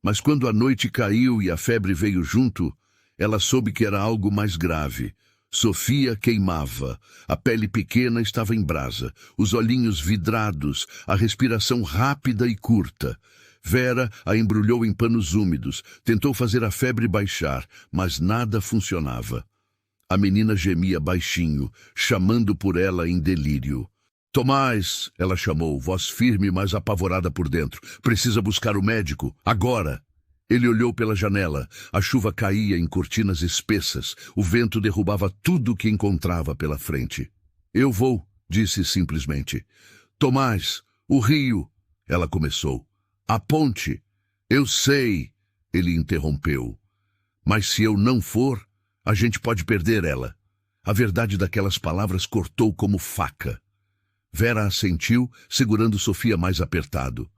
Mas quando a noite caiu e a febre veio junto, ela soube que era algo mais grave. Sofia queimava, a pele pequena estava em brasa, os olhinhos vidrados, a respiração rápida e curta. Vera a embrulhou em panos úmidos, tentou fazer a febre baixar, mas nada funcionava. A menina gemia baixinho, chamando por ela em delírio. Tomás, ela chamou, voz firme, mas apavorada por dentro. Precisa buscar o médico, agora. Ele olhou pela janela. A chuva caía em cortinas espessas. O vento derrubava tudo o que encontrava pela frente. Eu vou, disse simplesmente. Tomás, o rio, ela começou. A ponte. Eu sei, ele interrompeu. Mas se eu não for, a gente pode perder ela. A verdade daquelas palavras cortou como faca. Vera assentiu, segurando Sofia mais apertado.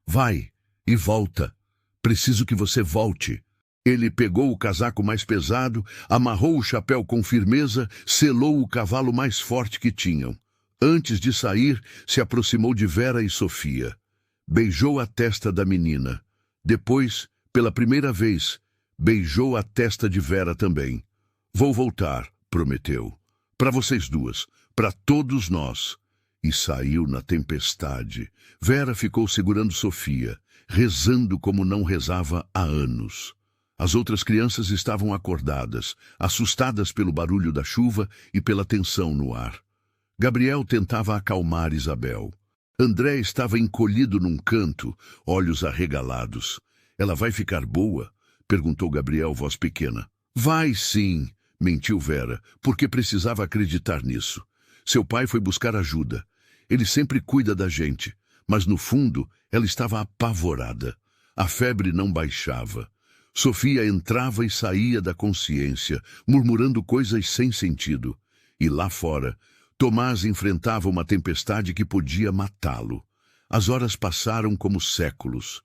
Vai e volta. Preciso que você volte. Ele pegou o casaco mais pesado, amarrou o chapéu com firmeza, selou o cavalo mais forte que tinham. Antes de sair, se aproximou de Vera e Sofia. Beijou a testa da menina. Depois, pela primeira vez, beijou a testa de Vera também. Vou voltar, prometeu. Para vocês duas, para todos nós. E saiu na tempestade. Vera ficou segurando Sofia, rezando como não rezava há anos. As outras crianças estavam acordadas, assustadas pelo barulho da chuva e pela tensão no ar. Gabriel tentava acalmar Isabel. André estava encolhido num canto, olhos arregalados. Ela vai ficar boa? Perguntou Gabriel, voz pequena. Vai sim, mentiu Vera, porque precisava acreditar nisso. Seu pai foi buscar ajuda. Ele sempre cuida da gente. Mas no fundo, ela estava apavorada. A febre não baixava. Sofia entrava e saía da consciência, murmurando coisas sem sentido. E lá fora, Tomás enfrentava uma tempestade que podia matá-lo. As horas passaram como séculos.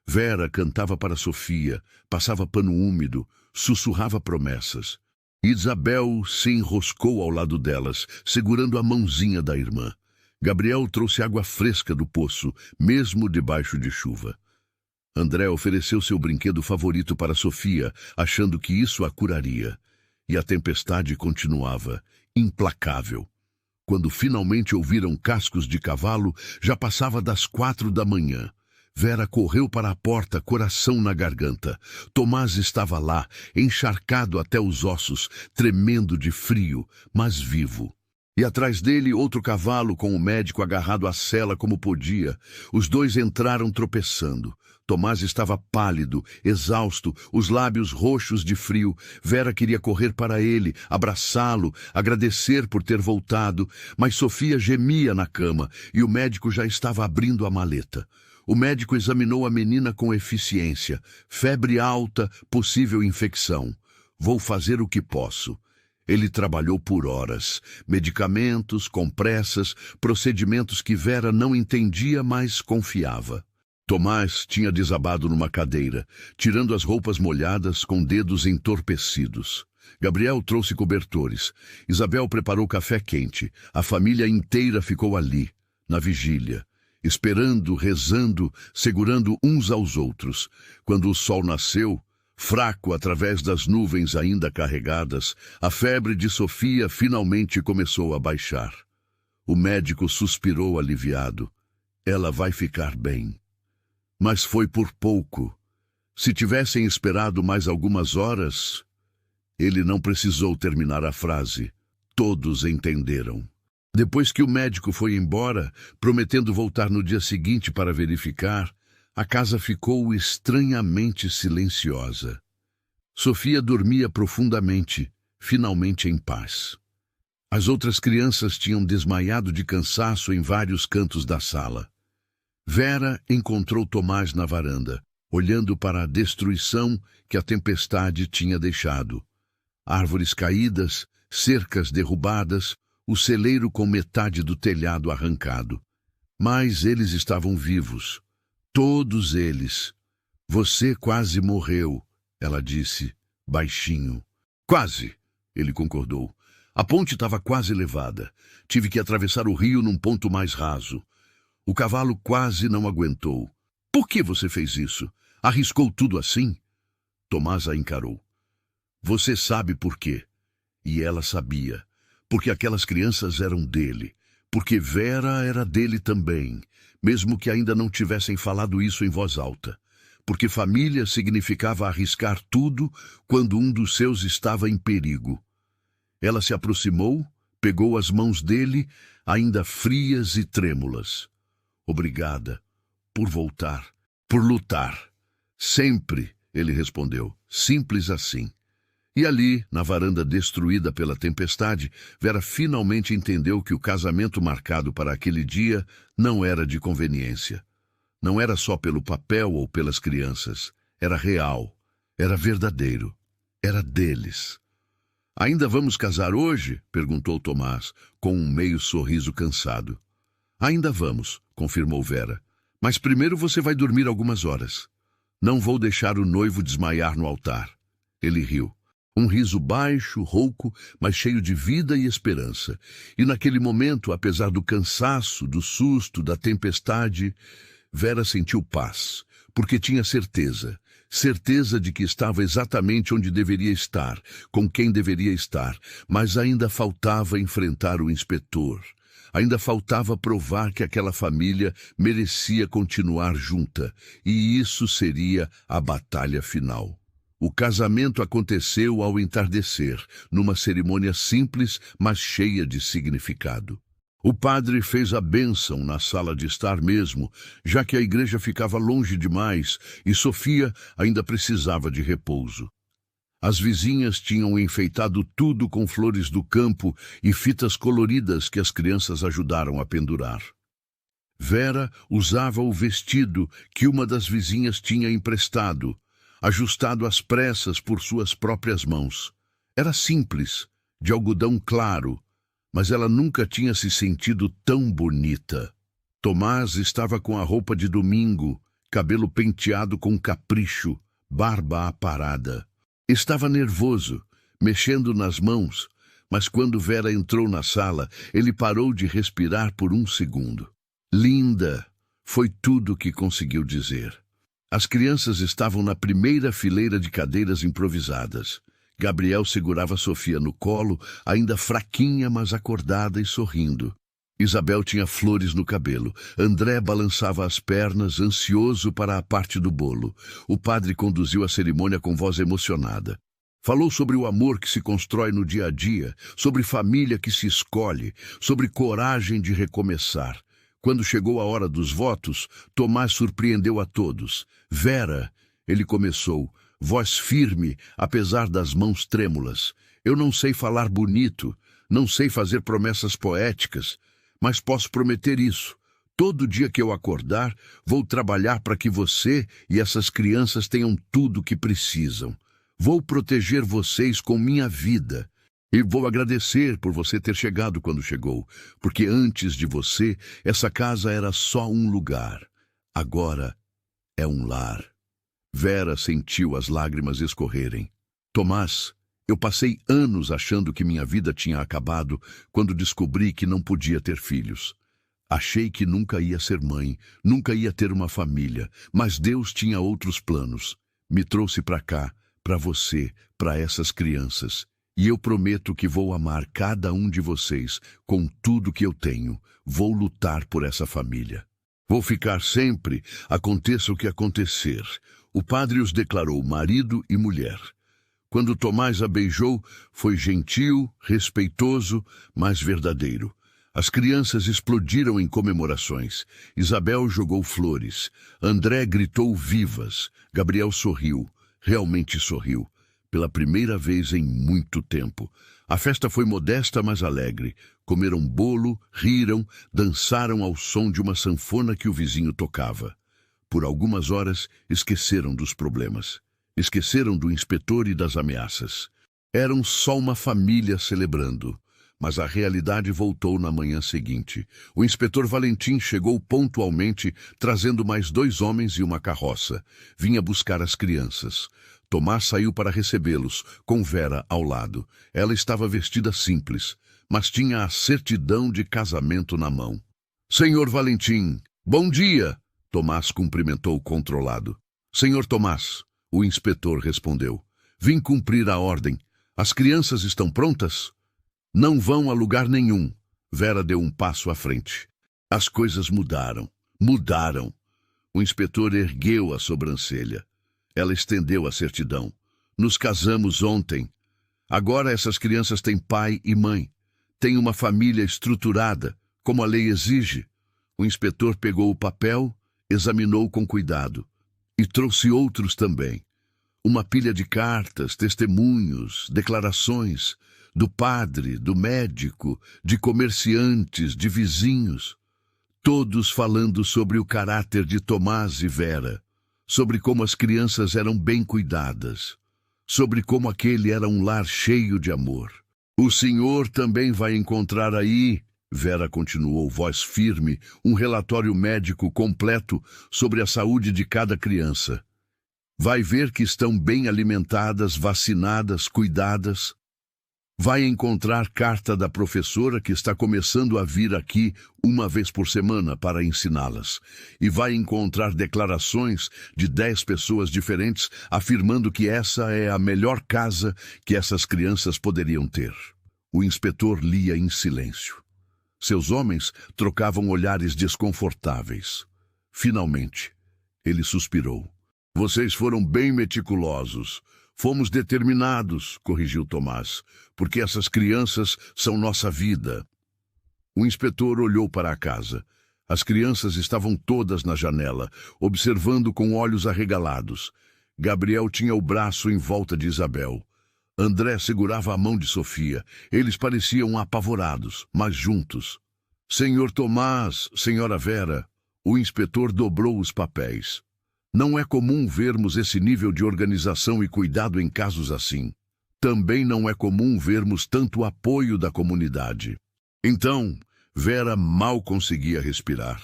Vera cantava para Sofia, passava pano úmido, sussurrava promessas. Isabel se enroscou ao lado delas, segurando a mãozinha da irmã. Gabriel trouxe água fresca do poço, mesmo debaixo de chuva. André ofereceu seu brinquedo favorito para Sofia, achando que isso a curaria. E a tempestade continuava, implacável. Quando finalmente ouviram cascos de cavalo, já passava das 4 da manhã. Vera correu para a porta, coração na garganta. Tomás estava lá, encharcado até os ossos, tremendo de frio, mas vivo. E atrás dele outro cavalo com o médico agarrado à sela como podia. Os dois entraram tropeçando. Tomás estava pálido, exausto, os lábios roxos de frio. Vera queria correr para ele, abraçá-lo, agradecer por ter voltado, mas Sofia gemia na cama e o médico já estava abrindo a maleta. O médico examinou a menina com eficiência. Febre alta, possível infecção. Vou fazer o que posso. Ele trabalhou por horas. Medicamentos, compressas, procedimentos que Vera não entendia, mas confiava. Tomás tinha desabado numa cadeira, tirando as roupas molhadas com dedos entorpecidos. Gabriel trouxe cobertores. Isabel preparou café quente. A família inteira ficou ali, na vigília, esperando, rezando, segurando uns aos outros. Quando o sol nasceu, fraco através das nuvens ainda carregadas, a febre de Sofia finalmente começou a baixar. O médico suspirou aliviado. Ela vai ficar bem. Mas foi por pouco. Se tivessem esperado mais algumas horas... Ele não precisou terminar a frase. Todos entenderam. Depois que o médico foi embora, prometendo voltar no dia seguinte para verificar, a casa ficou estranhamente silenciosa. Sofia dormia profundamente, finalmente em paz. As outras crianças tinham desmaiado de cansaço em vários cantos da sala. Vera encontrou Tomás na varanda, olhando para a destruição que a tempestade tinha deixado. Árvores caídas, cercas derrubadas, o celeiro com metade do telhado arrancado. Mas eles estavam vivos. Todos eles. Você quase morreu, ela disse, baixinho. Quase, ele concordou. A ponte estava quase levada. Tive que atravessar o rio num ponto mais raso. O cavalo quase não aguentou. Por que você fez isso? Arriscou tudo assim? Tomás a encarou. Você sabe por quê. E ela sabia. Porque aquelas crianças eram dele. Porque Vera era dele também, mesmo que ainda não tivessem falado isso em voz alta. Porque família significava arriscar tudo quando um dos seus estava em perigo. Ela se aproximou, pegou as mãos dele, ainda frias e trêmulas. Obrigada por voltar, por lutar. Sempre, ele respondeu, simples assim. E ali, na varanda destruída pela tempestade, Vera finalmente entendeu que o casamento marcado para aquele dia não era de conveniência. Não era só pelo papel ou pelas crianças. Era real, era verdadeiro, era deles. Ainda vamos casar hoje? Perguntou Tomás, com um meio sorriso cansado. Ainda vamos, confirmou Vera. Mas primeiro você vai dormir algumas horas. Não vou deixar o noivo desmaiar no altar. Ele riu. Um riso baixo, rouco, mas cheio de vida e esperança. E naquele momento, apesar do cansaço, do susto, da tempestade, Vera sentiu paz, porque tinha certeza. Certeza de que estava exatamente onde deveria estar, com quem deveria estar, mas ainda faltava enfrentar o inspetor. Ainda faltava provar que aquela família merecia continuar junta, e isso seria a batalha final. O casamento aconteceu ao entardecer, numa cerimônia simples, mas cheia de significado. O padre fez a bênção na sala de estar mesmo, já que a igreja ficava longe demais e Sofia ainda precisava de repouso. As vizinhas tinham enfeitado tudo com flores do campo e fitas coloridas que as crianças ajudaram a pendurar. Vera usava o vestido que uma das vizinhas tinha emprestado, ajustado às pressas por suas próprias mãos. Era simples, de algodão claro, mas ela nunca tinha se sentido tão bonita. Tomás estava com a roupa de domingo, cabelo penteado com capricho, barba aparada. Estava nervoso, mexendo nas mãos, mas quando Vera entrou na sala, ele parou de respirar por um segundo. Linda, foi tudo o que conseguiu dizer. As crianças estavam na primeira fileira de cadeiras improvisadas. Gabriel segurava Sofia no colo, ainda fraquinha, mas acordada e sorrindo. Isabel tinha flores no cabelo. André balançava as pernas, ansioso para a parte do bolo. O padre conduziu a cerimônia com voz emocionada. Falou sobre o amor que se constrói no dia a dia, sobre família que se escolhe, sobre coragem de recomeçar. Quando chegou a hora dos votos, Tomás surpreendeu a todos. Vera, ele começou, voz firme, apesar das mãos trêmulas. Eu não sei falar bonito, não sei fazer promessas poéticas, mas posso prometer isso. Todo dia que eu acordar, vou trabalhar para que você e essas crianças tenham tudo o que precisam. Vou proteger vocês com minha vida. E vou agradecer por você ter chegado quando chegou, porque antes de você, essa casa era só um lugar. Agora é um lar. Vera sentiu as lágrimas escorrerem. Tomás, eu passei anos achando que minha vida tinha acabado quando descobri que não podia ter filhos. Achei que nunca ia ser mãe, nunca ia ter uma família, mas Deus tinha outros planos. Me trouxe para cá, para você, para essas crianças. E eu prometo que vou amar cada um de vocês com tudo que eu tenho. Vou lutar por essa família. Vou ficar sempre, aconteça o que acontecer. O padre os declarou marido e mulher. Quando Tomás a beijou, foi gentil, respeitoso, mas verdadeiro. As crianças explodiram em comemorações. Isabel jogou flores. André gritou vivas. Gabriel sorriu. Realmente sorriu. Pela primeira vez em muito tempo. A festa foi modesta, mas alegre. Comeram bolo, riram, dançaram ao som de uma sanfona que o vizinho tocava. Por algumas horas, esqueceram dos problemas. Esqueceram do inspetor e das ameaças. Eram só uma família celebrando. Mas a realidade voltou na manhã seguinte. O inspetor Valentim chegou pontualmente, trazendo mais 2 homens e uma carroça. Vinha buscar as crianças. Tomás saiu para recebê-los, com Vera ao lado. Ela estava vestida simples, mas tinha a certidão de casamento na mão. Senhor Valentim, bom dia! Tomás cumprimentou controlado. Senhor Tomás, o inspetor respondeu. Vim cumprir a ordem. As crianças estão prontas? Não vão a lugar nenhum. Vera deu um passo à frente. As coisas mudaram. Mudaram. O inspetor ergueu a sobrancelha. Ela estendeu a certidão. Nos casamos ontem. Agora essas crianças têm pai e mãe. Têm uma família estruturada, como a lei exige. O inspetor pegou o papel, examinou com cuidado. E trouxe outros também. Uma pilha de cartas, testemunhos, declarações, do padre, do médico, de comerciantes, de vizinhos. Todos falando sobre o caráter de Tomás e Vera. Sobre como as crianças eram bem cuidadas, sobre como aquele era um lar cheio de amor. O senhor também vai encontrar aí, Vera continuou, voz firme, um relatório médico completo sobre a saúde de cada criança. Vai ver que estão bem alimentadas, vacinadas, cuidadas. Vai encontrar carta da professora que está começando a vir aqui uma vez por semana para ensiná-las. E vai encontrar declarações de 10 pessoas diferentes afirmando que essa é a melhor casa que essas crianças poderiam ter. O inspetor lia em silêncio. Seus homens trocavam olhares desconfortáveis. Finalmente, ele suspirou. Vocês foram bem meticulosos. Fomos determinados, corrigiu Tomás, porque essas crianças são nossa vida. O inspetor olhou para a casa. As crianças estavam todas na janela, observando com olhos arregalados. Gabriel tinha o braço em volta de Isabel. André segurava a mão de Sofia. Eles pareciam apavorados, mas juntos. Senhor Tomás, senhora Vera, o inspetor dobrou os papéis. Não é comum vermos esse nível de organização e cuidado em casos assim. Também não é comum vermos tanto apoio da comunidade. Então, Vera mal conseguia respirar.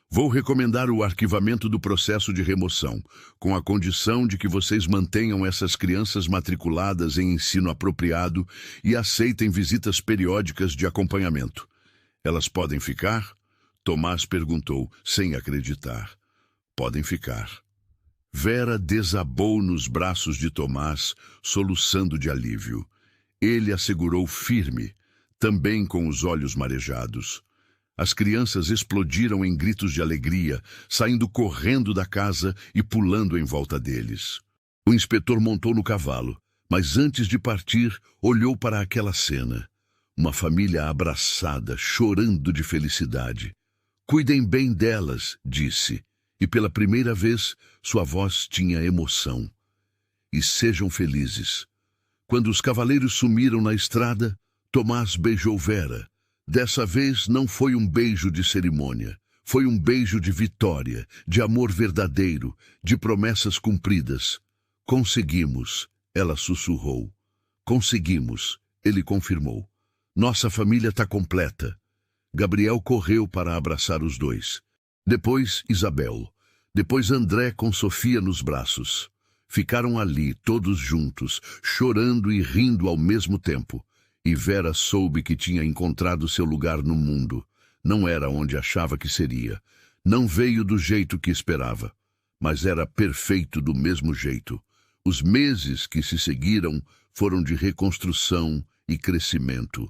Vou recomendar o arquivamento do processo de remoção, com a condição de que vocês mantenham essas crianças matriculadas em ensino apropriado e aceitem visitas periódicas de acompanhamento. Elas podem ficar? Tomás perguntou, sem acreditar. Podem ficar. Vera desabou nos braços de Tomás, soluçando de alívio. Ele a segurou firme, também com os olhos marejados. As crianças explodiram em gritos de alegria, saindo correndo da casa e pulando em volta deles. O inspetor montou no cavalo, mas antes de partir, olhou para aquela cena. Uma família abraçada, chorando de felicidade. Cuidem bem delas, disse, e pela primeira vez sua voz tinha emoção. E sejam felizes. Quando os cavaleiros sumiram na estrada, Tomás beijou Vera. Dessa vez não foi um beijo de cerimônia. Foi um beijo de vitória, de amor verdadeiro, de promessas cumpridas. Conseguimos, ela sussurrou. Conseguimos, ele confirmou. Nossa família está completa. Gabriel correu para abraçar os dois. Depois Isabel. Depois André com Sofia nos braços. Ficaram ali, todos juntos, chorando e rindo ao mesmo tempo. E Vera soube que tinha encontrado seu lugar no mundo. Não era onde achava que seria. Não veio do jeito que esperava. Mas era perfeito do mesmo jeito. Os meses que se seguiram foram de reconstrução e crescimento.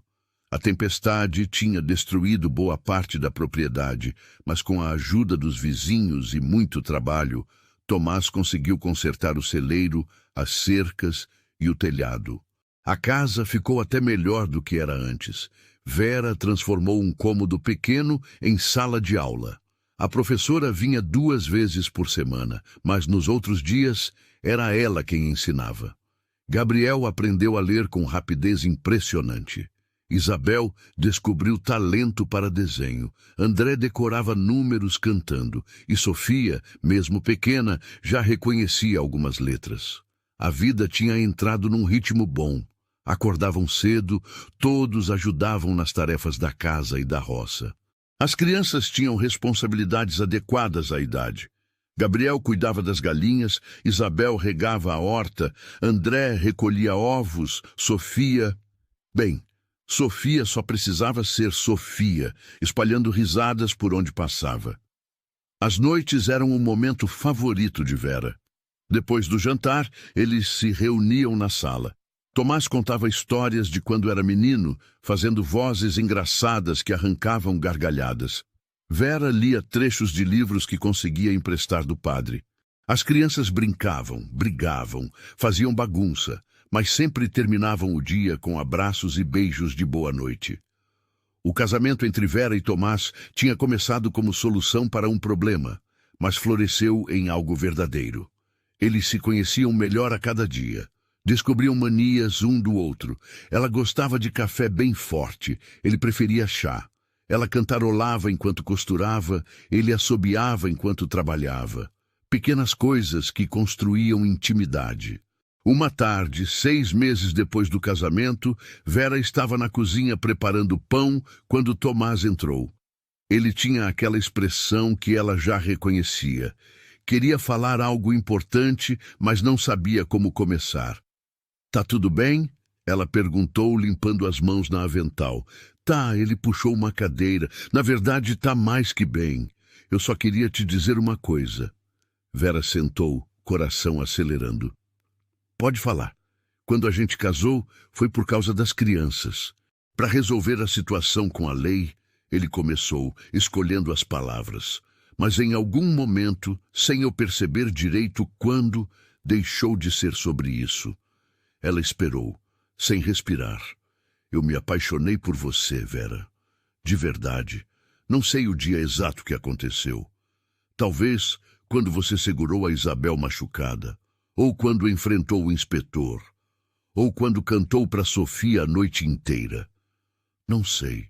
A tempestade tinha destruído boa parte da propriedade, mas com a ajuda dos vizinhos e muito trabalho, Tomás conseguiu consertar o celeiro, as cercas e o telhado. A casa ficou até melhor do que era antes. Vera transformou um cômodo pequeno em sala de aula. A professora vinha 2 vezes por semana, mas nos outros dias era ela quem ensinava. Gabriel aprendeu a ler com rapidez impressionante. Isabel descobriu talento para desenho. André decorava números cantando. E Sofia, mesmo pequena, já reconhecia algumas letras. A vida tinha entrado num ritmo bom. Acordavam cedo, todos ajudavam nas tarefas da casa e da roça. As crianças tinham responsabilidades adequadas à idade. Gabriel cuidava das galinhas, Isabel regava a horta, André recolhia ovos, Sofia... Bem, Sofia só precisava ser Sofia, espalhando risadas por onde passava. As noites eram o momento favorito de Vera. Depois do jantar, eles se reuniam na sala. Tomás contava histórias de quando era menino, fazendo vozes engraçadas que arrancavam gargalhadas. Vera lia trechos de livros que conseguia emprestar do padre. As crianças brincavam, brigavam, faziam bagunça, mas sempre terminavam o dia com abraços e beijos de boa noite. O casamento entre Vera e Tomás tinha começado como solução para um problema, mas floresceu em algo verdadeiro. Eles se conheciam melhor a cada dia. Descobriam manias um do outro. Ela gostava de café bem forte, ele preferia chá. Ela cantarolava enquanto costurava, ele assobiava enquanto trabalhava. Pequenas coisas que construíam intimidade. Uma tarde, 6 meses depois do casamento, Vera estava na cozinha preparando pão quando Tomás entrou. Ele tinha aquela expressão que ela já reconhecia. Queria falar algo importante, mas não sabia como começar. Tá tudo bem? Ela perguntou, limpando as mãos na avental. Tá, ele puxou uma cadeira. Na verdade, tá mais que bem. Eu só queria te dizer uma coisa. Vera sentou, coração acelerando. Pode falar. Quando a gente casou, foi por causa das crianças. Para resolver a situação com a lei, ele começou, escolhendo as palavras. Mas em algum momento, sem eu perceber direito quando, deixou de ser sobre isso. Ela esperou, sem respirar. Eu me apaixonei por você, Vera. De verdade. Não sei o dia exato que aconteceu. Talvez quando você segurou a Isabel machucada, ou quando enfrentou o inspetor, Ou quando cantou para Sofia a noite inteira? Não sei,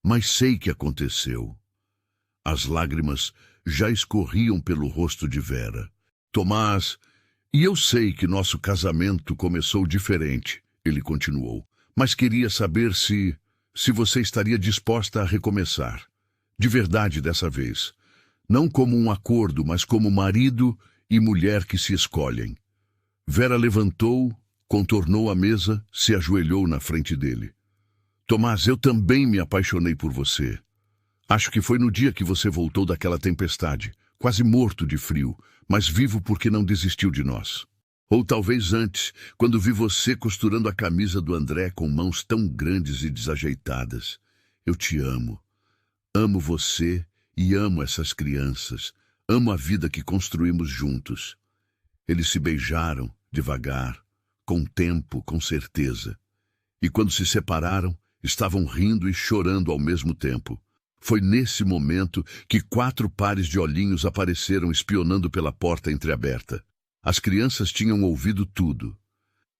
mas sei que aconteceu. As lágrimas já escorriam pelo rosto de Vera. Tomás, e eu sei que nosso casamento começou diferente, ele continuou, mas queria saber se você estaria disposta a recomeçar. De verdade dessa vez. Não como um acordo, mas como marido e mulher que se escolhem. Vera levantou, contornou a mesa, se ajoelhou na frente dele. Tomás, eu também me apaixonei por você. Acho que foi no dia que você voltou daquela tempestade, quase morto de frio, mas vivo porque não desistiu de nós. Ou talvez antes, quando vi você costurando a camisa do André com mãos tão grandes e desajeitadas. Eu te amo. Amo você e amo essas crianças. Amo a vida que construímos juntos. Eles se beijaram, devagar, com tempo, com certeza. E quando se separaram, estavam rindo e chorando ao mesmo tempo. Foi nesse momento que 4 pares de olhinhos apareceram espionando pela porta entreaberta. As crianças tinham ouvido tudo.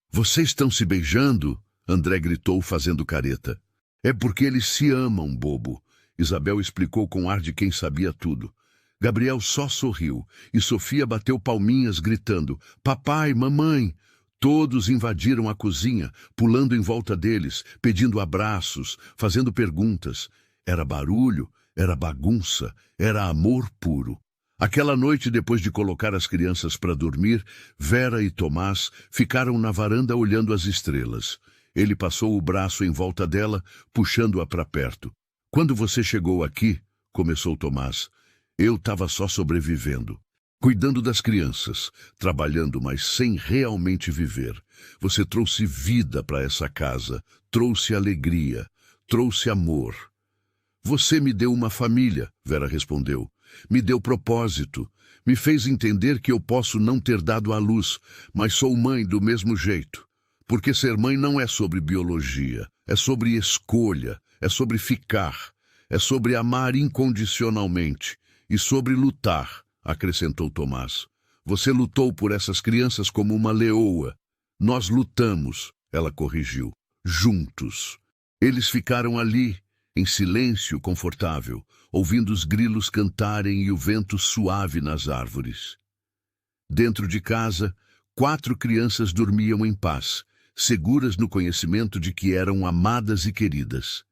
Vocês estão se beijando? André gritou fazendo careta. É porque eles se amam, bobo. Isabel explicou com ar de quem sabia tudo. Gabriel só sorriu e Sofia bateu palminhas gritando, papai, mamãe. Todos invadiram a cozinha, pulando em volta deles, pedindo abraços, fazendo perguntas. Era barulho, era bagunça, era amor puro. Aquela noite, depois de colocar as crianças para dormir, Vera e Tomás ficaram na varanda olhando as estrelas. Ele passou o braço em volta dela, puxando-a para perto. Quando você chegou aqui, começou Tomás, eu estava só sobrevivendo. Cuidando das crianças, trabalhando, mas sem realmente viver. Você trouxe vida para essa casa, trouxe alegria, trouxe amor. Você me deu uma família, Vera respondeu. Me deu propósito. Me fez entender que eu posso não ter dado à luz, mas sou mãe do mesmo jeito. Porque ser mãe não é sobre biologia, é sobre escolha, é sobre ficar, é sobre amar incondicionalmente e sobre lutar, acrescentou Tomás. Você lutou por essas crianças como uma leoa. Nós lutamos, ela corrigiu, juntos. Eles ficaram ali, em silêncio confortável, ouvindo os grilos cantarem e o vento suave nas árvores. Dentro de casa, 4 crianças dormiam em paz, seguras no conhecimento de que eram amadas e queridas.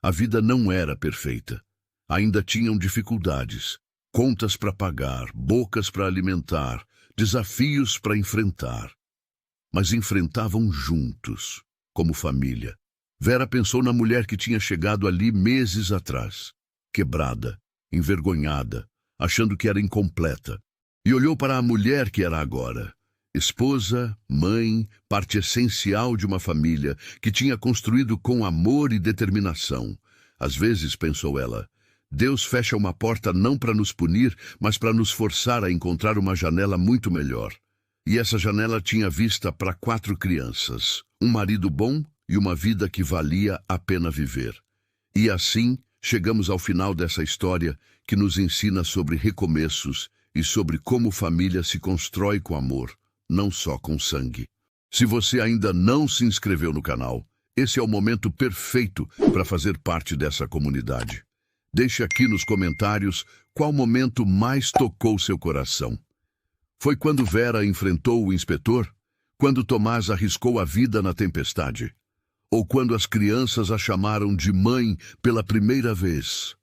A vida não era perfeita. Ainda tinham dificuldades, contas para pagar, bocas para alimentar, desafios para enfrentar. Mas enfrentavam juntos, como família. Vera pensou na mulher que tinha chegado ali meses atrás, quebrada, envergonhada, achando que era incompleta, e olhou para a mulher que era agora, esposa, mãe, parte essencial de uma família que tinha construído com amor e determinação. Às vezes, pensou ela, Deus fecha uma porta não para nos punir, mas para nos forçar a encontrar uma janela muito melhor. E essa janela tinha vista para 4 crianças, um marido bom e uma vida que valia a pena viver. E assim, chegamos ao final dessa história que nos ensina sobre recomeços e sobre como família se constrói com amor, não só com sangue. Se você ainda não se inscreveu no canal, esse é o momento perfeito para fazer parte dessa comunidade. Deixe aqui nos comentários qual momento mais tocou seu coração. Foi quando Vera enfrentou o inspetor? Quando Tomás arriscou a vida na tempestade? Ou quando as crianças a chamaram de mãe pela primeira vez?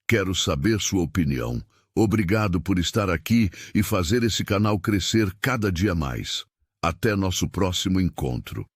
Quero saber sua opinião. Obrigado por estar aqui e fazer esse canal crescer cada dia mais. Até nosso próximo encontro.